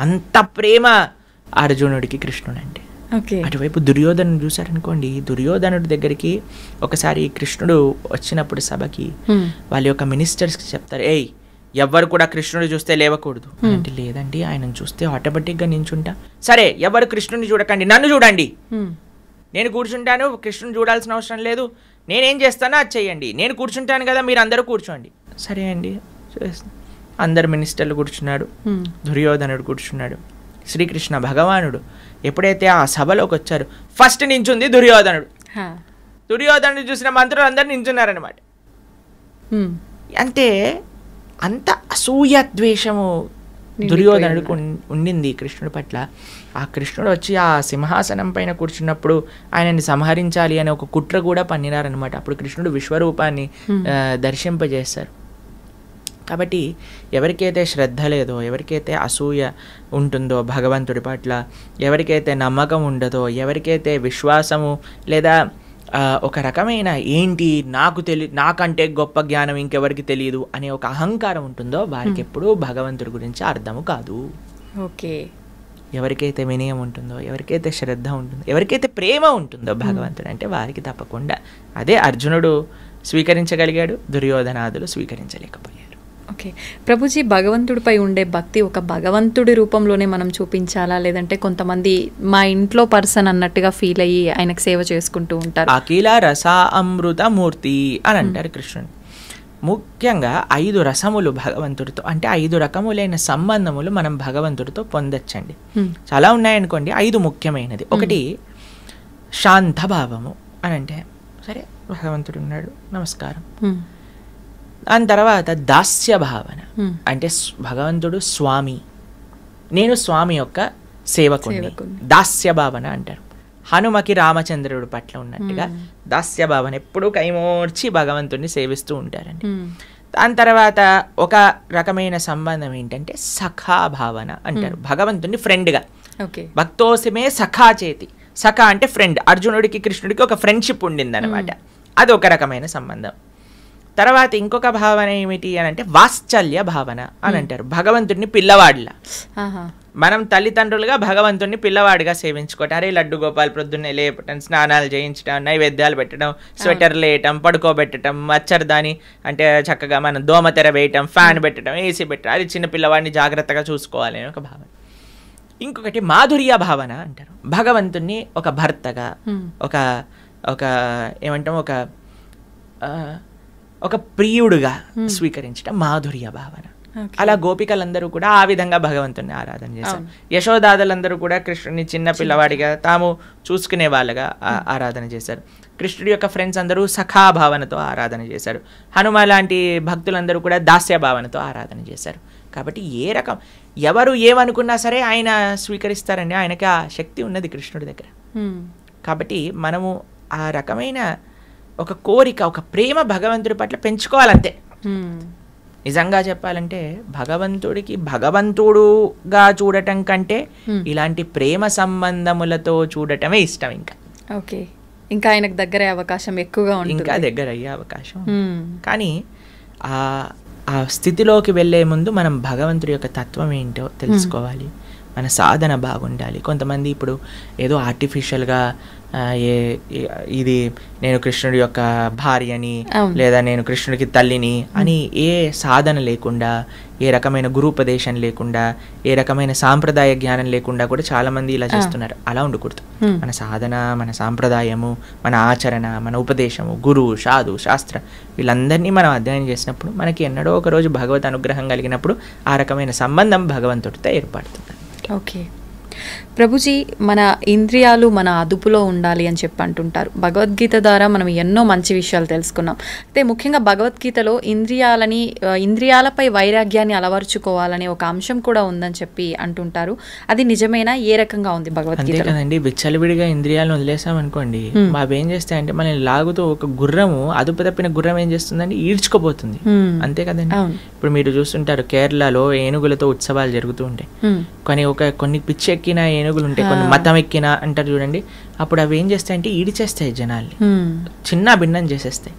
S3: అంత ప్రేమ అర్జునుడికి కృష్ణుడు అంటే. అటువైపు దుర్యోధను చూసారనుకోండి, దుర్యోధనుడి దగ్గరికి ఒకసారి కృష్ణుడు వచ్చినప్పుడు సభకి వాళ్ళ యొక్క మినిస్టర్స్కి చెప్తారు, ఏయ్ ఎవ్వరు కూడా కృష్ణుడు చూస్తే లేవకూడదు అంటే. లేదండి ఆయనను చూస్తే ఆటోమేటిక్గా నించుంటా. సరే ఎవరు కృష్ణుడిని చూడకండి, నన్ను చూడండి, నేను కూర్చుంటాను, కృష్ణుని చూడాల్సిన అవసరం లేదు, నేనేం చేస్తానో అది చెయ్యండి, నేను కూర్చుంటాను కదా మీరు అందరూ కూర్చోండి. సరే అండి అందరు మినిస్టర్లు కూర్చున్నాడు, దుర్యోధనుడు కూర్చున్నాడు. శ్రీకృష్ణ భగవానుడు ఎప్పుడైతే ఆ సభలోకి వచ్చారు ఫస్ట్ నించుంది దుర్యోధనుడు. దుర్యోధనుడు చూసిన మంత్రులు అందరు నించున్నారనమాట. అంటే అంత అసూయ ద్వేషము దుర్యోధనుడికి ఉండింది కృష్ణుడి పట్ల. ఆ కృష్ణుడు వచ్చి ఆ సింహాసనం పైన కూర్చున్నప్పుడు ఆయనని సంహరించాలి అనే ఒక కుట్ర కూడా పన్నినారనమాట. అప్పుడు కృష్ణుడు విశ్వరూపాన్ని దర్శింపజేశారు. కాబట్టి ఎవరికైతే శ్రద్ధ లేదో, ఎవరికైతే అసూయ ఉంటుందో భగవంతుడి పట్ల, ఎవరికైతే నమ్మకం ఉండదో, ఎవరికైతే విశ్వాసము లేదా ఒక రకమైన ఏంటి నాకంటే గొప్ప జ్ఞానం ఇంకెవరికి తెలియదు అనే ఒక అహంకారం ఉంటుందో వారికి ఎప్పుడూ భగవంతుడి గురించి అర్థము కాదు.
S2: ఓకే.
S3: ఎవరికైతే వినయం ఉంటుందో, ఎవరికైతే శ్రద్ధ ఉంటుందో, ఎవరికైతే ప్రేమ ఉంటుందో భగవంతుడు అంటే వారికి తప్పకుండా అదే అర్జునుడు స్వీకరించగలిగాడు, దుర్యోధనాదులు స్వీకరించలేకపోయారు.
S2: ఓకే ప్రభుజీ, భగవంతుడిపై ఉండే భక్తి ఒక భగవంతుడి రూపంలోనే మనం చూపించాలా, లేదంటే కొంతమంది మా ఇంట్లో పర్సన్ అన్నట్టుగా ఫీల్ అయ్యి ఆయనకు సేవ చేసుకుంటూ ఉంటారు?
S3: అఖిల రస అమృత మూర్తి అని అంటారు కృష్ణుడు. ముఖ్యంగా 5 రసములు భగవంతుడితో, అంటే 5 రకములైన సంబంధములు మనం భగవంతుడితో పొందొచ్చండి. చాలా ఉన్నాయనుకోండి, 5 ముఖ్యమైనది. ఒకటి శాంత భావము అని అంటే, సరే భగవంతుడు ఉన్నాడు నమస్కారం. దాని తర్వాత దాస్య భావన అంటే భగవంతుడు స్వామి, నేను స్వామి యొక్క సేవకుడిని, దాస్య భావన అంటారు. హనుమకి రామచంద్రుడి పట్ల ఉన్నట్టుగా దాస్య భావన, ఎప్పుడూ కైమోర్చి భగవంతుడిని సేవిస్తూ ఉంటారండి. దాని తర్వాత ఒక రకమైన సంబంధం ఏంటంటే సఖా భావన అంటారు. భగవంతుడిని ఫ్రెండ్గా, భక్తోసిమే సఖా చేతి, సఖా అంటే ఫ్రెండ్. అర్జునుడికి కృష్ణుడికి ఒక ఫ్రెండ్షిప్ ఉండింది అనమాట, అది ఒక రకమైన సంబంధం. తర్వాత ఇంకొక భావన ఏమిటి అని అంటే వాత్సల్య భావన అని అంటారు. భగవంతుడిని పిల్లవాడిలా, మనం తల్లిదండ్రులుగా భగవంతుడిని పిల్లవాడిగా సేవించుకోవటం. అరే లడ్డు గోపాల్ ప్రొద్దున్నే లేపటం, స్నానాలు చేయించడం, నైవేద్యాలు పెట్టడం, స్వెటర్లు వేయటం, పడుకోబెట్టడం, మచ్చర్దాని అంటే చక్కగా మనం దోమతెర వేయటం, ఫ్యాన్ పెట్టడం, ఏసీ పెట్టడం, అది చిన్న పిల్లవాడిని జాగ్రత్తగా చూసుకోవాలి అని ఒక భావన. ఇంకొకటి మాధుర్య భావన అంటారు. భగవంతుణ్ణి ఒక భర్తగా, ఒక ఒక ఏమంటాం, ఒక ప్రియుడుగా స్వీకరించడం మాధుర్య భావన. అలా గోపికలందరూ కూడా ఆ విధంగా భగవంతుని ఆరాధన చేశారు. యశోదాదులందరూ కూడా కృష్ణుని చిన్న పిల్లవాడిగా తాము చూసుకునే వాళ్ళగా ఆరాధన చేశారు. కృష్ణుడి యొక్క ఫ్రెండ్స్ అందరూ సఖా భావనతో ఆరాధన చేశారు. హనుమ లాంటి భక్తులందరూ కూడా దాస్య భావనతో ఆరాధన చేశారు. కాబట్టి ఏ రకం ఎవరు ఏమనుకున్నా సరే ఆయన స్వీకరిస్తారండి. ఆయనకి ఆ శక్తి ఉన్నది కృష్ణుడి దగ్గర. కాబట్టి మనము ఆ రకమైన ఒక కోరిక, ఒక ప్రేమ భగవంతుడి పట్ల పెంచుకోవాలంతే. నిజంగా చెప్పాలంటే భగవంతుడికి భగవంతుడుగా చూడటం కంటే ఇలాంటి ప్రేమ సంబంధములతో చూడటమే ఇష్టం.
S2: ఇంకా ఆయనకు దగ్గర అవకాశం ఎక్కువగా ఉంటుంది,
S3: ఇంకా దగ్గర అయ్యే అవకాశం. కానీ ఆ స్థితిలోకి వెళ్ళే ముందు మనం భగవంతుడి యొక్క తత్వం ఏంటో తెలుసుకోవాలి. మన సాధన బాగుండాలి. కొంతమంది ఇప్పుడు ఏదో ఆర్టిఫిషియల్గా ఇది నేను కృష్ణుడి యొక్క భార్యని, లేదా నేను కృష్ణుడికి తల్లిని అని ఏ సాధన లేకుండా, ఏ రకమైన గురూపదేశం లేకుండా, ఏ రకమైన సాంప్రదాయ జ్ఞానం లేకుండా కూడా చాలా మంది ఇలా చేస్తున్నారు. అలా ఉండకూడదు. మన సాధన, మన సాంప్రదాయము, మన ఆచరణ, మన ఉపదేశము, గురువు, సాధు, శాస్త్ర వీళ్ళందరినీ మనం అధ్యయనం చేసినప్పుడు మనకి ఎన్నడో ఒక రోజు భగవత్ అనుగ్రహం కలిగినప్పుడు ఆ రకమైన సంబంధం భగవంతుడితో ఏర్పడుతుంది.
S2: ఓకే ప్రభుజీ, మన ఇంద్రియాలు మన అదుపులో ఉండాలి అని చెప్పి అంటుంటారు. భగవద్గీత ద్వారా మనం ఎన్నో మంచి విషయాలు తెలుసుకున్నాం. అయితే ముఖ్యంగా భగవద్గీతలో ఇంద్రియాలపై వైరాగ్యాన్ని అలవర్చుకోవాలనే ఒక అంశం కూడా ఉందని చెప్పి అంటుంటారు. అది నిజమేనా? ఏ రకంగా ఉంది భగవద్గీత?
S3: కదండి, విచ్చలవిడిగా ఇంద్రియాలను వదిలేసాం అనుకోండి, అవి ఏం చేస్తాయంటే మనల్ని లాగుతూ, ఒక గుర్రము అదుపు తప్పిన గుర్రం ఏం చేస్తుందండి, ఈడ్చుకోపోతుంది. అంతే కదండి. ఇప్పుడు మీరు చూస్తుంటారు కేరళలో ఏనుగులతో ఉత్సవాలు జరుగుతూ ఉంటాయి. కానీ కొన్ని పిచ్చెక్కిన ఏనుగులు ఉంటాయి, కొన్ని మతం ఎక్కిన అంటారు చూడండి. అప్పుడు అవి ఏం చేస్తాయంటే ఈడిచేస్తాయి, జనాల్ని చిన్న భిన్నం చేసేస్తాయి.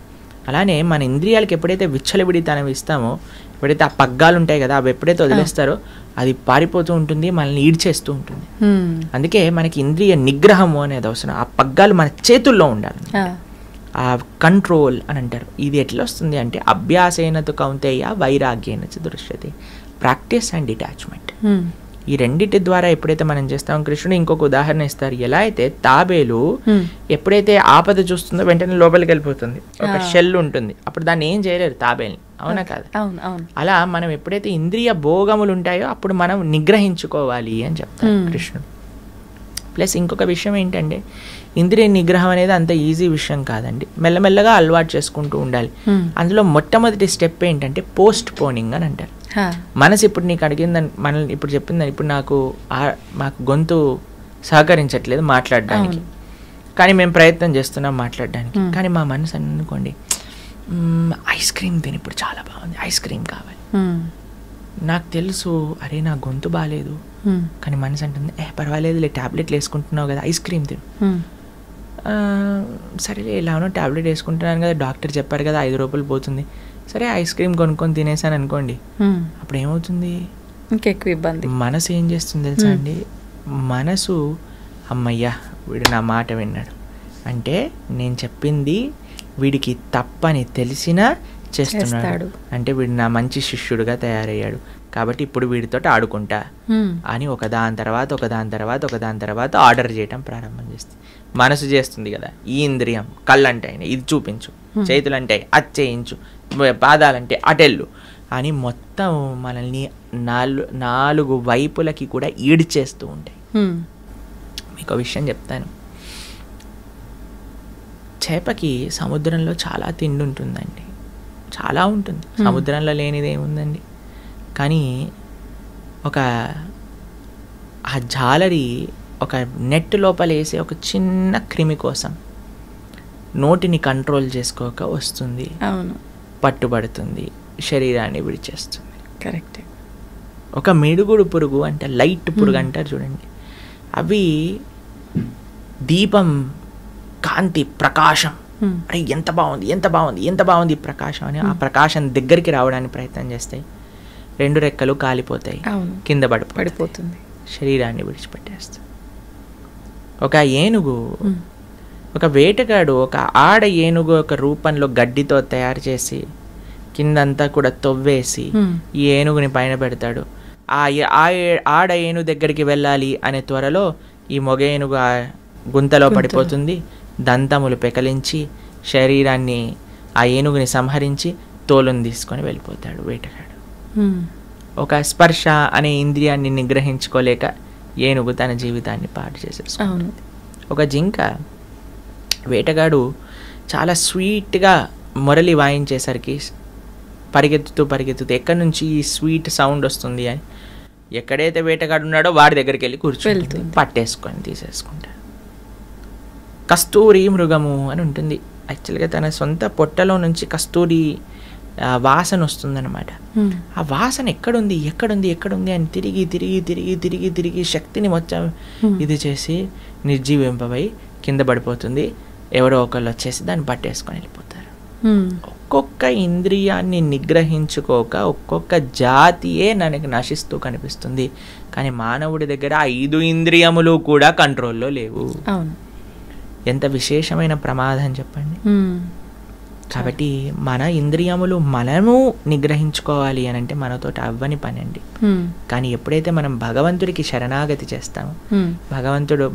S3: అలానే మన ఇంద్రియాలకు ఎప్పుడైతే విచ్చలవిడితనం ఇస్తామో, ఎప్పుడైతే ఆ పగ్గాలు ఉంటాయి కదా, అవి ఎప్పుడైతే వదిలేస్తారో అది పారిపోతూ ఉంటుంది, మనల్ని ఈడ్చేస్తూ ఉంటుంది. అందుకే మనకి ఇంద్రియ నిగ్రహము అనేది అవసరం. ఆ పగ్గాలు మన చేతుల్లో ఉండాలి, ఆ కంట్రోల్ అని అంటారు. ఇది ఎట్లా వస్తుంది అంటే అభ్యాసేనతు కౌంతేయ వైరాగ్యేన చ దృశ్యతే, ప్రాక్టీస్ అండ్ డిటాచ్మెంట్. ఈ రెండింటి ద్వారా ఎప్పుడైతే మనం చేస్తాం, కృష్ణుడు ఇంకొక ఉదాహరణ ఇస్తారు. ఎలా అయితే తాబేలు ఎప్పుడైతే ఆపద చూస్తుందో వెంటనే లోపలికి వెళ్ళిపోతుంది, ఒక షెల్ ఉంటుంది, అప్పుడు దాన్ని ఏం చేయలేరు తాబేల్ని, అవునా కాదు? అలా మనం ఎప్పుడైతే ఇంద్రియ భోగములు ఉంటాయో అప్పుడు మనం నిగ్రహించుకోవాలి అని చెప్తారు కృష్ణుడు. ప్లస్ ఇంకొక విషయం ఏంటంటే, ఇంద్రియ నిగ్రహం అనేది అంత ఈజీ విషయం కాదండి. మెల్లమెల్లగా అలవాటు చేసుకుంటూ ఉండాలి. అందులో మొట్టమొదటి స్టెప్ ఏంటంటే పోస్ట్ పోనింగ్ అని అంటారు. మనసు ఇప్పుడు నీకు అడిగిందని, మనల్ని ఇప్పుడు చెప్పిందని, ఇప్పుడు మాకు గొంతు సహకరించట్లేదు మాట్లాడడానికి, కానీ మేము ప్రయత్నం చేస్తున్నాం మాట్లాడడానికి. కానీ మా మనసు అనుకోండి, ఐస్ క్రీమ్ తిని ఇప్పుడు చాలా బాగుంది, ఐస్ క్రీమ్ కావాలి. నాకు తెలుసు, అరే నా గొంతు బాగాలేదు, కానీ మనసు అంటుంది పర్వాలేదులే, ట్యాబ్లెట్లు వేసుకుంటున్నావు కదా, ఐస్ క్రీమ్ తిను. సరేలే ఎలానో ట్యాబ్లెట్ వేసుకుంటున్నాను కదా, డాక్టర్ చెప్పారు కదా 5 రూపాయలు పోతుంది, సరే ఐస్ క్రీమ్ కొనుక్కొని తినేసాను అనుకోండి, అప్పుడు ఏమవుతుంది,
S2: ఇంకెక్కువ ఇబ్బంది.
S3: మనసు ఏం చేస్తుంది తెలుసా అండి, మనసు అమ్మయ్యా వీడు నా మాట విన్నాడు అంటే, నేను చెప్పింది వీడికి తప్పని తెలిసినా చేస్తున్నాడు అంటే వీడు నా మంచి శిష్యుడిగా తయారయ్యాడు, కాబట్టి ఇప్పుడు వీడితో ఆడుకుంటా అని ఒకదాని తర్వాత ఆర్డర్ చేయటం ప్రారంభం చేస్తుంది. మనసు చేస్తుంది కదా, ఈ ఇంద్రియం, కళ్ళంటే ఇది చూపించు, చేతులంటే అది చేయించు, పాదాలంటే అటెళ్ళు అని మొత్తం మనల్ని 4 వైపులకి కూడా ఈడ్చేస్తూ ఉంటాయి. మీకు విషయం చెప్తాను, చేపకి సముద్రంలో చాలా తిండి ఉంటుందండి, చాలా ఉంటుంది, సముద్రంలో లేనిది ఏముందండి. కానీ ఆ జాలరి ఒక నెట్ లోపల వేసే ఒక చిన్న క్రిమి కోసం నోటిని కంట్రోల్ చేసుకోక వస్తుంది, పట్టుబడుతుంది, శరీరాన్ని విడిచేస్తుంది.
S2: కరెక్ట్.
S3: ఒక మిడుగుడు పురుగు అంటే లైట్ పురుగు అంటారు చూడండి, అవి దీపం కాంతి ప్రకాశం అరే ఎంత బాగుంది ఎంత బాగుంది ఎంత బాగుంది ప్రకాశం అని ఆ ప్రకాశం దగ్గరికి రావడానికి ప్రయత్నం చేస్తాయి, 2 రెక్కలు కాలిపోతాయి, కింద పడిపోతుంది, శరీరాన్ని విడిచిపెట్టేస్తాయి. ఒక ఏనుగు, ఒక వేటగాడు ఒక ఆడ ఏనుగు ఒక రూపంలో గడ్డితో తయారు చేసి కిందంతా కూడా తవ్వేసి ఈ ఏనుగుని పైన పెడతాడు. ఆడ ఏనుగు దగ్గరికి వెళ్ళాలి అనే త్వరలో ఈ మొగ ఏనుగు ఆ గుంతలో పడిపోతుంది. దంతములు పెకలించి శరీరాన్ని ఆ ఏనుగుని సంహరించి తోలుని తీసుకొని వెళ్ళిపోతాడు వేటగాడు. ఒక స్పర్శ అనే ఇంద్రియాన్ని నిగ్రహించుకోలేక ఏనుగు తన జీవితాన్ని పాడు చేసేసుకుంది. ఒక జింక, వేటగాడు చాలా స్వీట్గా మొరలి వాయించేసరికి పరిగెత్తుతూ ఎక్కడి నుంచి ఈ స్వీట్ సౌండ్ వస్తుంది అని ఎక్కడైతే వేటగాడు ఉన్నాడో వాడి దగ్గరికి వెళ్ళి కూర్చొని పట్టేసుకొని తీసేసుకుంటాడు. కస్తూరి మృగము అని ఉంటుంది. యాక్చువల్గా తన సొంత పొట్టలో నుంచి కస్తూరి వాసన వస్తుందన్నమాట. ఆ వాసన ఎక్కడుంది అని తిరిగి శక్తిని మొత్తం ఇది చేసి నిర్జీవింపబై కింద పడిపోతుంది. ఎవరో ఒకళ్ళు వచ్చేసి దాన్ని పట్టేసుకొని వెళ్ళిపోతారు. ఒక్కొక్క ఇంద్రియాన్ని నిగ్రహించుకోక ఒక్కొక్క జాతియే మనకి నశిస్తూ కనిపిస్తుంది. కానీ మానవుడి దగ్గర 5 ఇంద్రియములు కూడా కంట్రోల్లో లేవు. ఎంత విశేషమైన ప్రమాదం చెప్పండి. కాబట్టి మన ఇంద్రియములు మనము నిగ్రహించుకోవాలి అని అంటే మనతో అవ్వని పని అండి. కానీ ఎప్పుడైతే మనం భగవంతుడికి శరణాగతి చేస్తామో,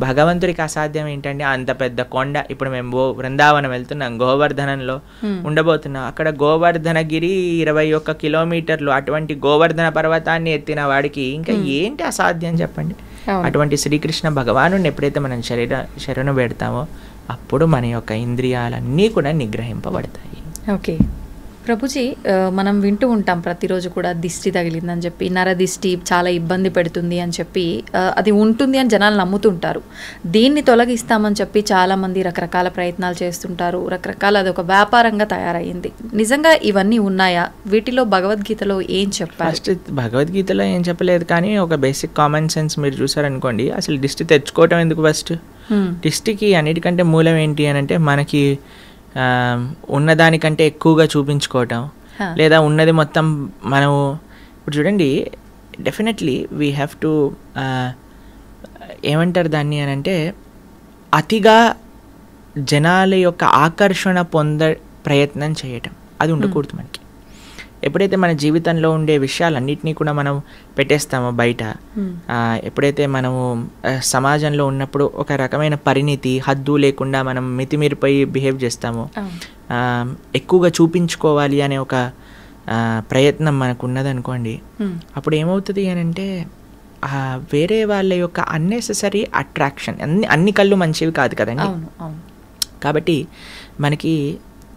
S3: భగవంతుడికి అసాధ్యం ఏంటంటే అంత పెద్ద కొండ. ఇప్పుడు మేము బృందావనం వెళ్తున్నాం, గోవర్ధనంలో ఉండబోతున్నాం. అక్కడ గోవర్ధనగిరి 21 కిలోమీటర్లు, అటువంటి గోవర్ధన పర్వతాన్ని ఎత్తిన వాడికి ఇంకా ఏంటి అసాధ్యం చెప్పండి. అటువంటి శ్రీకృష్ణ భగవాను ఎప్పుడైతే మనం శరణు పెడతామో అప్పుడు మన యొక్క ఇంద్రియాలన్నీ కూడా నిగ్రహింపబడతాయి.
S2: ఓకే ప్రభుజీ, మనం వింటూ ఉంటాం ప్రతిరోజు కూడా దిష్టి తగిలిందని చెప్పి, నరదిష్టి చాలా ఇబ్బంది పెడుతుంది అని చెప్పి, అది ఉంటుంది అని జనాలు నమ్ముతుంటారు. దీన్ని తొలగిస్తామని చెప్పి చాలామంది రకరకాల ప్రయత్నాలు చేస్తుంటారు. రకరకాల అదొక వ్యాపారంగా తయారయ్యింది. నిజంగా ఇవన్నీ ఉన్నాయా? వీటిలో భగవద్గీతలో ఏం చెప్పారు?
S3: ఫస్ట్ భగవద్గీతలో ఏం చెప్పలేదు, కానీ ఒక బేసిక్ కామన్ సెన్స్ మీరు చూసారనుకోండి, అసలు దిష్టి తెచ్చుకోవటం ఎందుకు? ఫస్ట్ దిష్టికి అన్నిటికంటే మూలం ఏంటి అని అంటే మనకి ఉన్నదానికంటే ఎక్కువగా చూపించుకోవటం, లేదా ఉన్నది మొత్తం మనము. ఇప్పుడు చూడండి, డెఫినెట్లీ వీ హ్యావ్ టు ఏమంటారు దాన్ని అని అంటే అతిగా జనాల యొక్క ఆకర్షణ ప్రయత్నం చేయటం, అది ఉండకూడదు మనకి. ఎప్పుడైతే మన జీవితంలో ఉండే విషయాలన్నింటినీ కూడా మనం పెట్టేస్తామో బయట, ఎప్పుడైతే మనము సమాజంలో ఉన్నప్పుడు ఒక రకమైన పరిణితి, హద్దు లేకుండా మనం మితిమీరిపోయి బిహేవ్ చేస్తామో, ఎక్కువగా చూపించుకోవాలి అనే ఒక ప్రయత్నం మనకు ఉన్నదనుకోండి, అప్పుడు ఏమవుతుంది అని అంటే వేరే వాళ్ళ యొక్క అన్నెసెసరీ అట్రాక్షన్. అన్ని కళ్ళు మంచివి కాదు కదండి. కాబట్టి మనకి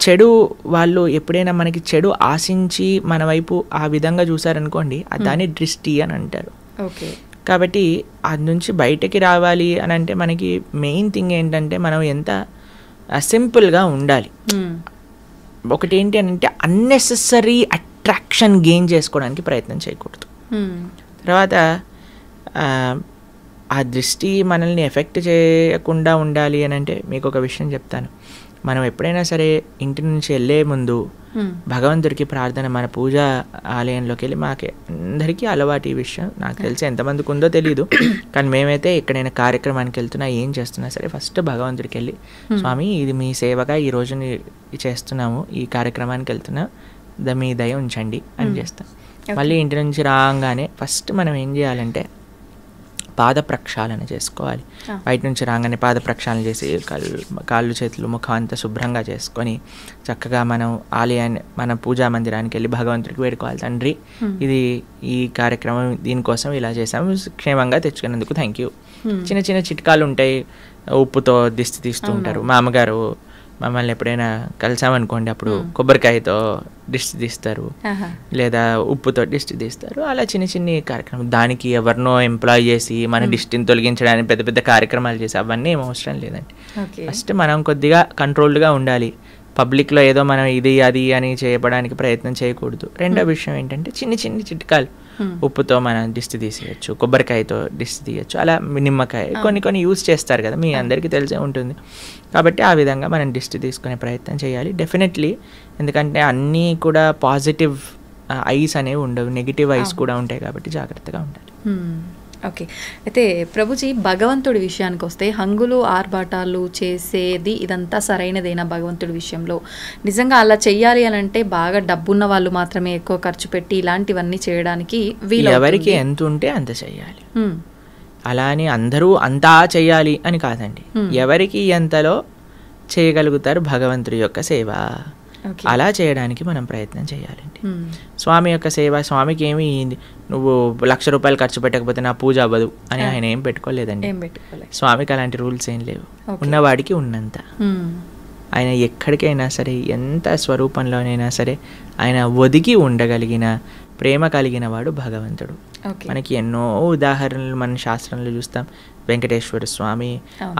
S3: చెడు వాళ్ళు ఎప్పుడైనా మనకి చెడు ఆశించి మన వైపు ఆ విధంగా చూసారనుకోండి, దాన్ని దృష్టి అని అంటారు. కాబట్టి అది నుంచి బయటకి రావాలి అని అంటే మనకి మెయిన్ థింగ్ ఏంటంటే మనం ఎంత సింపుల్గా ఉండాలి. ఒకటి ఏంటి అని అంటే అన్నెసెసరీ అట్రాక్షన్ గెయిన్ చేసుకోవడానికి ప్రయత్నం చేయకూడదు. తర్వాత ఆ దృష్టి మనల్ని ఎఫెక్ట్ చేయకుండా ఉండాలి అని అంటే మీకు ఒక విషయం చెప్తాను. మనం ఎప్పుడైనా సరే ఇంటి నుంచి వెళ్ళే ముందు భగవంతుడికి ప్రార్థన, మన పూజా ఆలయంలోకి వెళ్ళి, మాకు అందరికీ అలవాటు ఈ విషయం, నాకు తెలిసి ఎంతమందికి ఉందో తెలియదు, కానీ మేమైతే ఎక్కడైనా కార్యక్రమానికి వెళ్తున్నా ఏం చేస్తున్నా సరే ఫస్ట్ భగవంతుడికి వెళ్ళి, స్వామి ఇది మీ సేవగా ఈ రోజు చేస్తున్నాము, ఈ కార్యక్రమానికి వెళ్తున్నా, మీ దయ ఉంచండి అని చేస్తాం. మళ్ళీ ఇంటి నుంచి రాగానే ఫస్ట్ మనం ఏం చేయాలంటే పాద ప్రక్షాళన చేసుకోవాలి. బయట నుంచి రాగానే పాద ప్రక్షాళన చేసి కాళ్ళు చేతులు ముఖం అంతా శుభ్రంగా చేసుకొని చక్కగా మనం ఆలయాన్ని, మన పూజా మందిరానికి వెళ్ళి భగవంతుడికి వేడుకోవాలి, తండ్రి ఇది ఈ కార్యక్రమం దీనికోసం ఇలా చేసాము, క్షేమంగా తెచ్చుకున్నందుకు థ్యాంక్ యూ. చిన్న చిన్న చిట్కాలు ఉంటాయి. ఉప్పుతో దిష్టి తీస్తూ ఉంటారు. మా అమ్మగారు మమ్మల్ని ఎప్పుడైనా కలిసామనుకోండి అప్పుడు కొబ్బరికాయతో దిష్టి తీస్తారు, లేదా ఉప్పుతో దిష్టి తీస్తారు. అలా చిన్న చిన్న కార్యక్రమం, దానికి ఎవరినో ఎంప్లాయ్ చేసి మన దిష్టిని తొలగించడానికి పెద్ద పెద్ద కార్యక్రమాలు చేసి అవన్నీ ఏం అవసరం లేదండి. ఫస్ట్ మనం కొద్దిగా కంట్రోల్డ్గా ఉండాలి. పబ్లిక్లో ఏదో మనం ఇది అది అని చేయడానికి ప్రయత్నం చేయకూడదు. రెండో విషయం ఏంటంటే చిన్ని చిన్ని చిట్కాలు, ఉప్పుతో మనం దిష్టి తీసేయచ్చు, కొబ్బరికాయతో దిష్టి తీయచ్చు, అలా నిమ్మకాయ కొన్ని యూజ్ చేస్తారు కదా, మీ అందరికీ తెలిసే ఉంటుంది. కాబట్టి ఆ విధంగా మనం దిష్టి తీసుకునే ప్రయత్నం చేయాలి డెఫినెట్లీ. ఎందుకంటే అన్నీ కూడా పాజిటివ్ ఐస్ అనేవి ఉండవు, నెగిటివ్ ఐస్ కూడా ఉంటాయి, కాబట్టి జాగ్రత్తగా ఉండాలి.
S2: ఓకే. అయితే ప్రభుజీ, భగవంతుడి విషయానికి వస్తే హంగులు ఆర్భాటాలు చేసేది ఇదంతా సరైనదేనా భగవంతుడి విషయంలో? నిజంగా అలా చెయ్యాలి అని అంటే బాగా డబ్బున్న వాళ్ళు మాత్రమే ఎక్కువ ఖర్చు పెట్టి ఇలాంటివన్నీ చేయడానికి వీలు?
S3: ఎవరికి ఎంత ఉంటే అంత చెయ్యాలి, అలా అని అందరూ అంతా చెయ్యాలి అని కాదండి. ఎవరికి ఎంతలో చేయగలుగుతారు భగవంతుడి యొక్క సేవ, అలా చేయడానికి మనం ప్రయత్నం చేయాలండి. స్వామి యొక్క సేవ, స్వామికి ఏమి నువ్వు 1,00,000 రూపాయలు ఖర్చు పెట్టకపోతే నా పూజ అవ్వదు అని ఆయన ఏం పెట్టుకోలేదండి. స్వామికి అలాంటి రూల్స్ ఏం లేవు. ఉన్నవాడికి ఉన్నంత. ఆయన ఎక్కడికైనా సరే, ఎంత స్వరూపంలోనైనా సరే ఆయన ఒదిగి ఉండగలిగిన ప్రేమ కలిగిన వాడు భగవంతుడు. మనకి ఎన్నో ఉదాహరణలు మన శాస్త్రంలో చూస్తాం. వెంకటేశ్వర స్వామి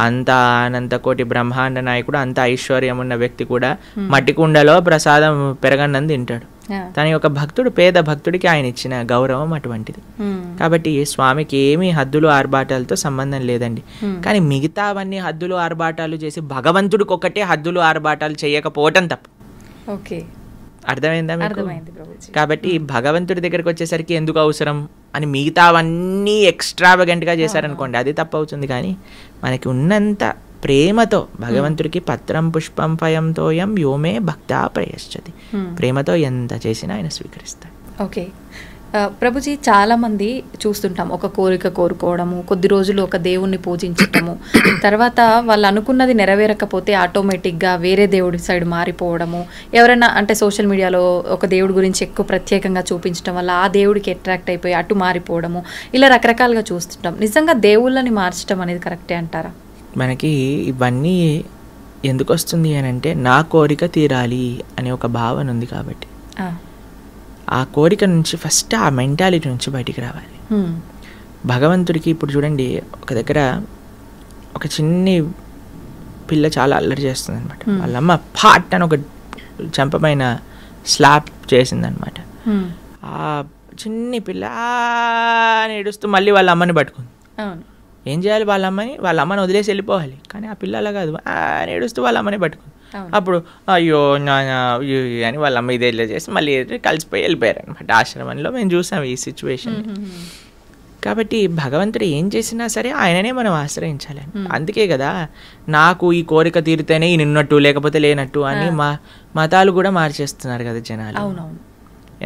S3: అంత అనంత కోటి బ్రహ్మాండ నాయకుడు, అంత ఐశ్వర్యం ఉన్న వ్యక్తి కూడా మట్టి కుండలో ప్రసాదం పెరగన్నం తింటాడు. తన యొక్క భక్తుడు, పేద భక్తుడికి ఆయన ఇచ్చిన గౌరవం అటువంటిది. కాబట్టి స్వామికి ఏమీ హద్దులు ఆర్భాటాలతో సంబంధం లేదండి. కానీ మిగతావన్నీ హద్దులు ఆర్భాటాలు చేసి భగవంతుడికి ఒక్కటే హద్దులు ఆర్భాటాలు చేయకపోవటం తప్పు.
S2: ఓకే,
S3: అర్థమైందా? కాబట్టి భగవంతుడి దగ్గరికి వచ్చేసరికి ఎందుకు అవసరం అని మిగతావన్నీ ఎక్స్ట్రావగెంట్గా చేశారనుకోండి, అది తప్పు అవుతుంది. కానీ మనకి ఉన్నంత ప్రేమతో భగవంతుడికి పత్రం పుష్పం ఫయంతోయం యోమే భక్తా ప్రయశ్చతి, ప్రేమతో ఎంత చేసినా ఆయన స్వీకరిస్తాడు.
S2: ఓకే ప్రభుజీ, చాలామంది చూస్తుంటాం ఒక కోరిక కోరుకోవడము, కొద్ది రోజులు ఒక దేవుణ్ణి పూజించటము, తర్వాత వాళ్ళు అనుకున్నది నెరవేరకపోతే ఆటోమేటిక్గా వేరే దేవుడి సైడ్ మారిపోవడము, ఎవరైనా అంటే సోషల్ మీడియాలో ఒక దేవుడి గురించి ఎక్కువ ప్రత్యేకంగా చూపించడం వల్ల ఆ దేవుడికి అట్రాక్ట్ అయిపోయి అటు మారిపోవడము, ఇలా రకరకాలుగా చూస్తుంటాం. నిజంగా దేవుళ్ళని మార్చడం అనేది కరెక్టే అంటారా?
S3: మనకి ఇవన్నీ ఎందుకు వస్తుంది అని అంటే, నా కోరిక తీరాలి అనే ఒక భావన ఉంది కాబట్టి ఆ కోరిక నుంచి ఫస్ట్ ఆ మెంటాలిటీ నుంచి బయటికి రావాలి. భగవంతుడికి ఇప్పుడు చూడండి, ఒక దగ్గర ఒక చిన్ని పిల్ల చాలా అల్లరి చేస్తుంది అనమాట. వాళ్ళమ్మ పాట్ అని ఒక చెంపమైన స్లాప్ చేసిందనమాట. ఆ చిన్ని పిల్ల అని ఏడుస్తూ మళ్ళీ వాళ్ళ అమ్మని పట్టుకుంది. ఏం చేయాలి? వాళ్ళ అమ్మని వదిలేసి వెళ్ళిపోవాలి. కానీ ఆ పిల్ల అలా కాదు, అని ఏడుస్తూ వాళ్ళ అమ్మని పట్టుకుంది. అప్పుడు అయ్యో అని వాళ్ళ అమ్మ ఇదే చేసి మళ్ళీ కలిసిపోయి వెళ్ళిపోయారు అనమాట. ఆశ్రమంలో మేము చూసాం ఈ సిచ్యువేషన్. కాబట్టి భగవంతుడు ఏం చేసినా సరే ఆయననే మనం ఆశ్రయించాలి. అందుకే కదా నాకు ఈ కోరిక తీరితేనే ఈ నిన్నట్టు లేకపోతే లేనట్టు అని మతాలు కూడా మార్చేస్తున్నారు కదా జనాలు.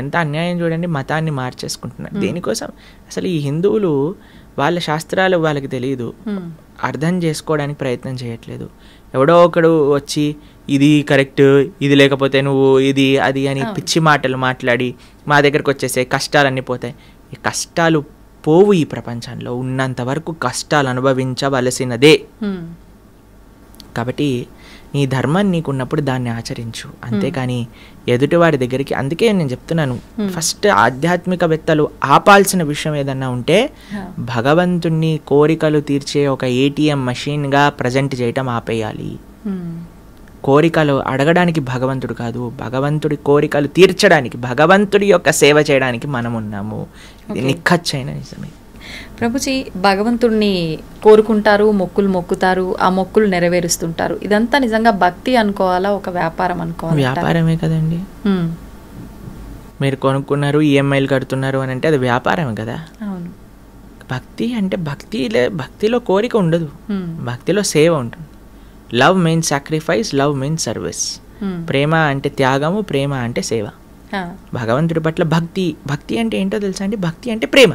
S3: ఎంత అన్యాయం చూడండి, మతాన్ని మార్చేసుకుంటున్నారు. దేనికోసం? అసలు ఈ హిందువులు వాళ్ళ శాస్త్రాలు వాళ్ళకి తెలియదు, అర్థం చేసుకోవడానికి ప్రయత్నం చేయట్లేదు. ఎవడో ఒకడు వచ్చి ఇది కరెక్ట్, ఇది లేకపోతే నువ్వు ఇది అది అని పిచ్చి మాటలు మాట్లాడి మా దగ్గరకు వచ్చేసే కష్టాలన్నీ పోతాయి. ఈ కష్టాలు పోవు. ఈ ప్రపంచంలో ఉన్నంత వరకు కష్టాలు అనుభవించవలసినదే. కాబట్టి నీ ధర్మం నీకున్నప్పుడు దాన్ని ఆచరించు, అంతేకాని ఎదుటివాడి దగ్గరికి. అందుకే నేను చెప్తున్నాను, ఫస్ట్ ఆధ్యాత్మికవేత్తలు ఆపాల్సిన విషయం ఏదన్నా ఉంటే భగవంతుణ్ణి కోరికలు తీర్చే ఒక ATM మషిన్గా ప్రజెంట్ చేయటం ఆపేయాలి. కోరికలు అడగడానికి భగవంతుడు కాదు, భగవంతుడి కోరికలు తీర్చడానికి, భగవంతుడి యొక్క సేవ చేయడానికి మనం ఉన్నాము. ఇది నిక్కచ్చైన నిజమే.
S2: ప్రభుజీ, భగవంతుడిని కోరుకుంటారు, మొక్కులు మొక్కుతారు, ఆ మొక్కులు నెరవేరుస్తుంటారు. ఇదంతా నిజంగా భక్తి అనుకోవాలా, ఒక వ్యాపారం అనుకోవాలా?
S3: వ్యాపారమే కదండి. మీరు కొనుక్కున్నారు, EMIలు కడుతున్నారు అని అంటే అది వ్యాపారమే కదా.
S2: అవును.
S3: భక్తి అంటే భక్తిలో కోరిక ఉండదు, భక్తిలో సేవ ఉంటుంది. Love means sacrifice, love means service. ప్రేమ అంటే త్యాగము, ప్రేమ అంటే సేవ. భగవంతుడి పట్ల భక్తి అంటే ఏంటో తెలుసా అండి? భక్తి అంటే ప్రేమ.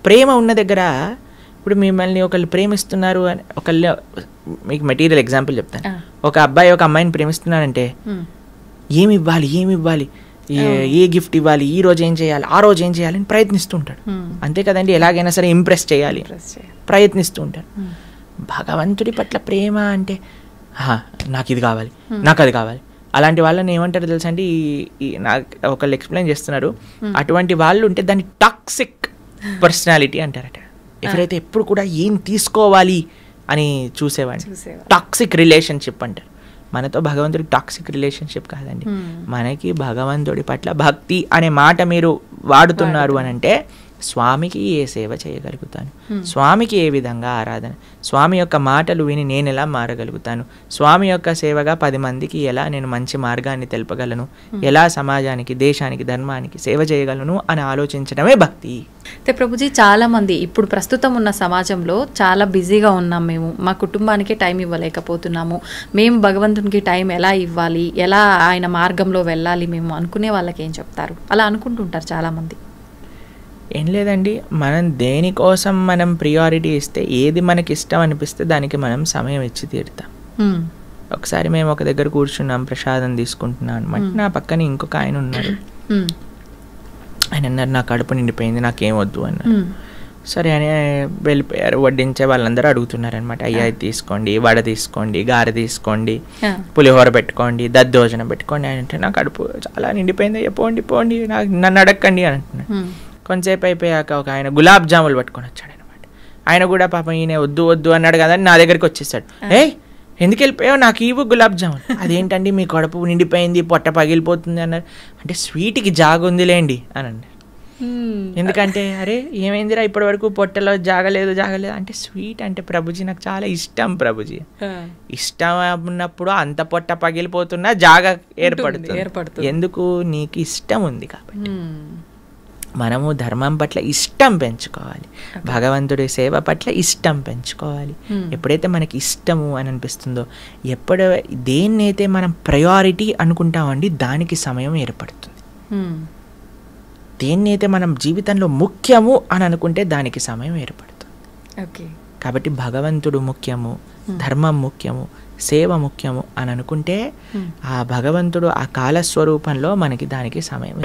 S3: ప్రేమ ఉన్న దగ్గర, ఇప్పుడు మిమ్మల్ని ఒకళ్ళు ప్రేమిస్తున్నారు అని, ఒకళ్ళు, మీకు మెటీరియల్ ఎగ్జాంపుల్ చెప్తాను. ఒక అబ్బాయి ఒక అమ్మాయిని ప్రేమిస్తున్నాడంటే ఏమి ఇవ్వాలి, ఏ గిఫ్ట్ ఇవ్వాలి, ఈ రోజు ఏం చేయాలి, ఆ రోజు ఏం చేయాలి అని ప్రయత్నిస్తూ ఉంటాడు. అంతే కదండి, ఎలాగైనా సరే ఇంప్రెస్ చేయాలి ప్రయత్నిస్తూ ఉంటాడు. భగవంతుడి పట్ల ప్రేమ అంటే నాకు ఇది కావాలి, నాకు అది కావాలి. అలాంటి వాళ్ళని ఏమంటారు తెలుసా అండి? నాకు ఒకళ్ళు ఎక్స్ప్లెయిన్ చేస్తున్నారు, అటువంటి వాళ్ళు ఉంటే దాన్ని టాక్సిక్ పర్సనాలిటీ అంటారట. ఎవరైతే ఎప్పుడు కూడా ఏం తీసుకోవాలి అని చూసేవాడిని టాక్సిక్ రిలేషన్షిప్ అంటారు. మనతో భగవంతుడి టాక్సిక్ రిలేషన్షిప్ కాదండి. మనకి భగవంతుడి పట్ల భక్తి అనే మాట మీరు వాడుతున్నారు అని అంటే స్వామికి ఏ సేవ చేయగలుగుతాను, స్వామికి ఏ విధంగా ఆరాధన, స్వామి యొక్క మాటలు విని నేను ఎలా మారగలుగుతాను, స్వామి యొక్క సేవగా 10 మందికి ఎలా నేను మంచి మార్గాన్ని తెలుపగలను, ఎలా సమాజానికి, దేశానికి, ధర్మానికి సేవ చేయగలను అని ఆలోచించడమే భక్తి.
S2: అయితే ప్రభుజీ, చాలామంది ఇప్పుడు ప్రస్తుతం ఉన్న సమాజంలో చాలా బిజీగా ఉన్నాం, మేము మా కుటుంబానికి టైం ఇవ్వలేకపోతున్నాము, మేము భగవంతునికి టైం ఎలా ఇవ్వాలి, ఎలా ఆయన మార్గంలో వెళ్ళాలి మేము అనుకునే వాళ్ళకి ఏం చెప్తారు? అలా అనుకుంటుంటారు చాలామంది.
S3: ఏం లేదండి, మనం దేనికోసం మనం ప్రియారిటీ ఇస్తే, ఏది మనకి ఇష్టం అనిపిస్తే దానికి మనం సమయం ఇచ్చి తీరుతాం. ఒకసారి మేము ఒక దగ్గర కూర్చున్నాం, ప్రసాదం తీసుకుంటున్నాం అనమాట. నా పక్కన ఇంకొక ఆయన ఉన్నారు. ఆయన అన్నారు, నా కడుపు నిండిపోయింది, నాకేం వద్దు అన్నారు. సరే అని వెళ్ళిపోయారు. వడ్డించే వాళ్ళందరూ అడుగుతున్నారనమాట, అయ్యా ఇది తీసుకోండి, వడ తీసుకోండి, గారె తీసుకోండి, పులిహోర పెట్టుకోండి, దద్దోజనం పెట్టుకోండి అని అంటే, నా కడుపు చాలా నిండిపోయింది, అయ్యా పోండి పోండి, నన్ను అడగండి అని అంటున్నాను. కొంతసేపు అయిపోయాక ఒక ఆయన గులాబ్ జాములు పట్టుకొని వచ్చాడు అనమాట. ఆయన కూడా పాపం ఈయన వద్దు వద్దు అన్నాడు కదా, నా దగ్గరికి వచ్చేసాడు. ఎందుకు వెళ్ళిపోయావు, నాకు ఇవ్వు గులాబ్ జామున్. అదేంటండి మీ కడుపు నిండిపోయింది, పొట్ట పగిలిపోతుంది అన్నారు. అంటే స్వీట్కి జాగుందిలేండి అని అన్నారు. ఎందుకంటే అరే ఏమైందిరా ఇప్పటి వరకు పొట్టలో జాగలేదు అంటే స్వీట్ అంటే ప్రభుజీ నాకు చాలా ఇష్టం ప్రభుజీ. ఇష్టం ఉన్నప్పుడు అంత పొట్ట పగిలిపోతున్నా జాగ ఏర్పడుతుంది. ఎందుకు? నీకు ఇష్టం ఉంది కాబట్టి. మనము ధర్మం పట్ల ఇష్టం పెంచుకోవాలి, భగవంతుడి సేవ పట్ల ఇష్టం పెంచుకోవాలి. ఎప్పుడైతే మనకి ఇష్టము అని అనిపిస్తుందో, దేన్నైతే మనం ప్రయారిటీ అనుకుంటామండి దానికి సమయం ఏర్పడుతుంది. దేన్నైతే మనం జీవితంలో ముఖ్యము అని అనుకుంటే దానికి సమయం ఏర్పడుతుంది. కాబట్టి భగవంతుడు ముఖ్యము, ధర్మం ముఖ్యము, సేవ ముఖ్యము అని అనుకుంటే ఆ భగవంతుడు ఆ కాలస్వరూపంలో మనకి దానికి సమయం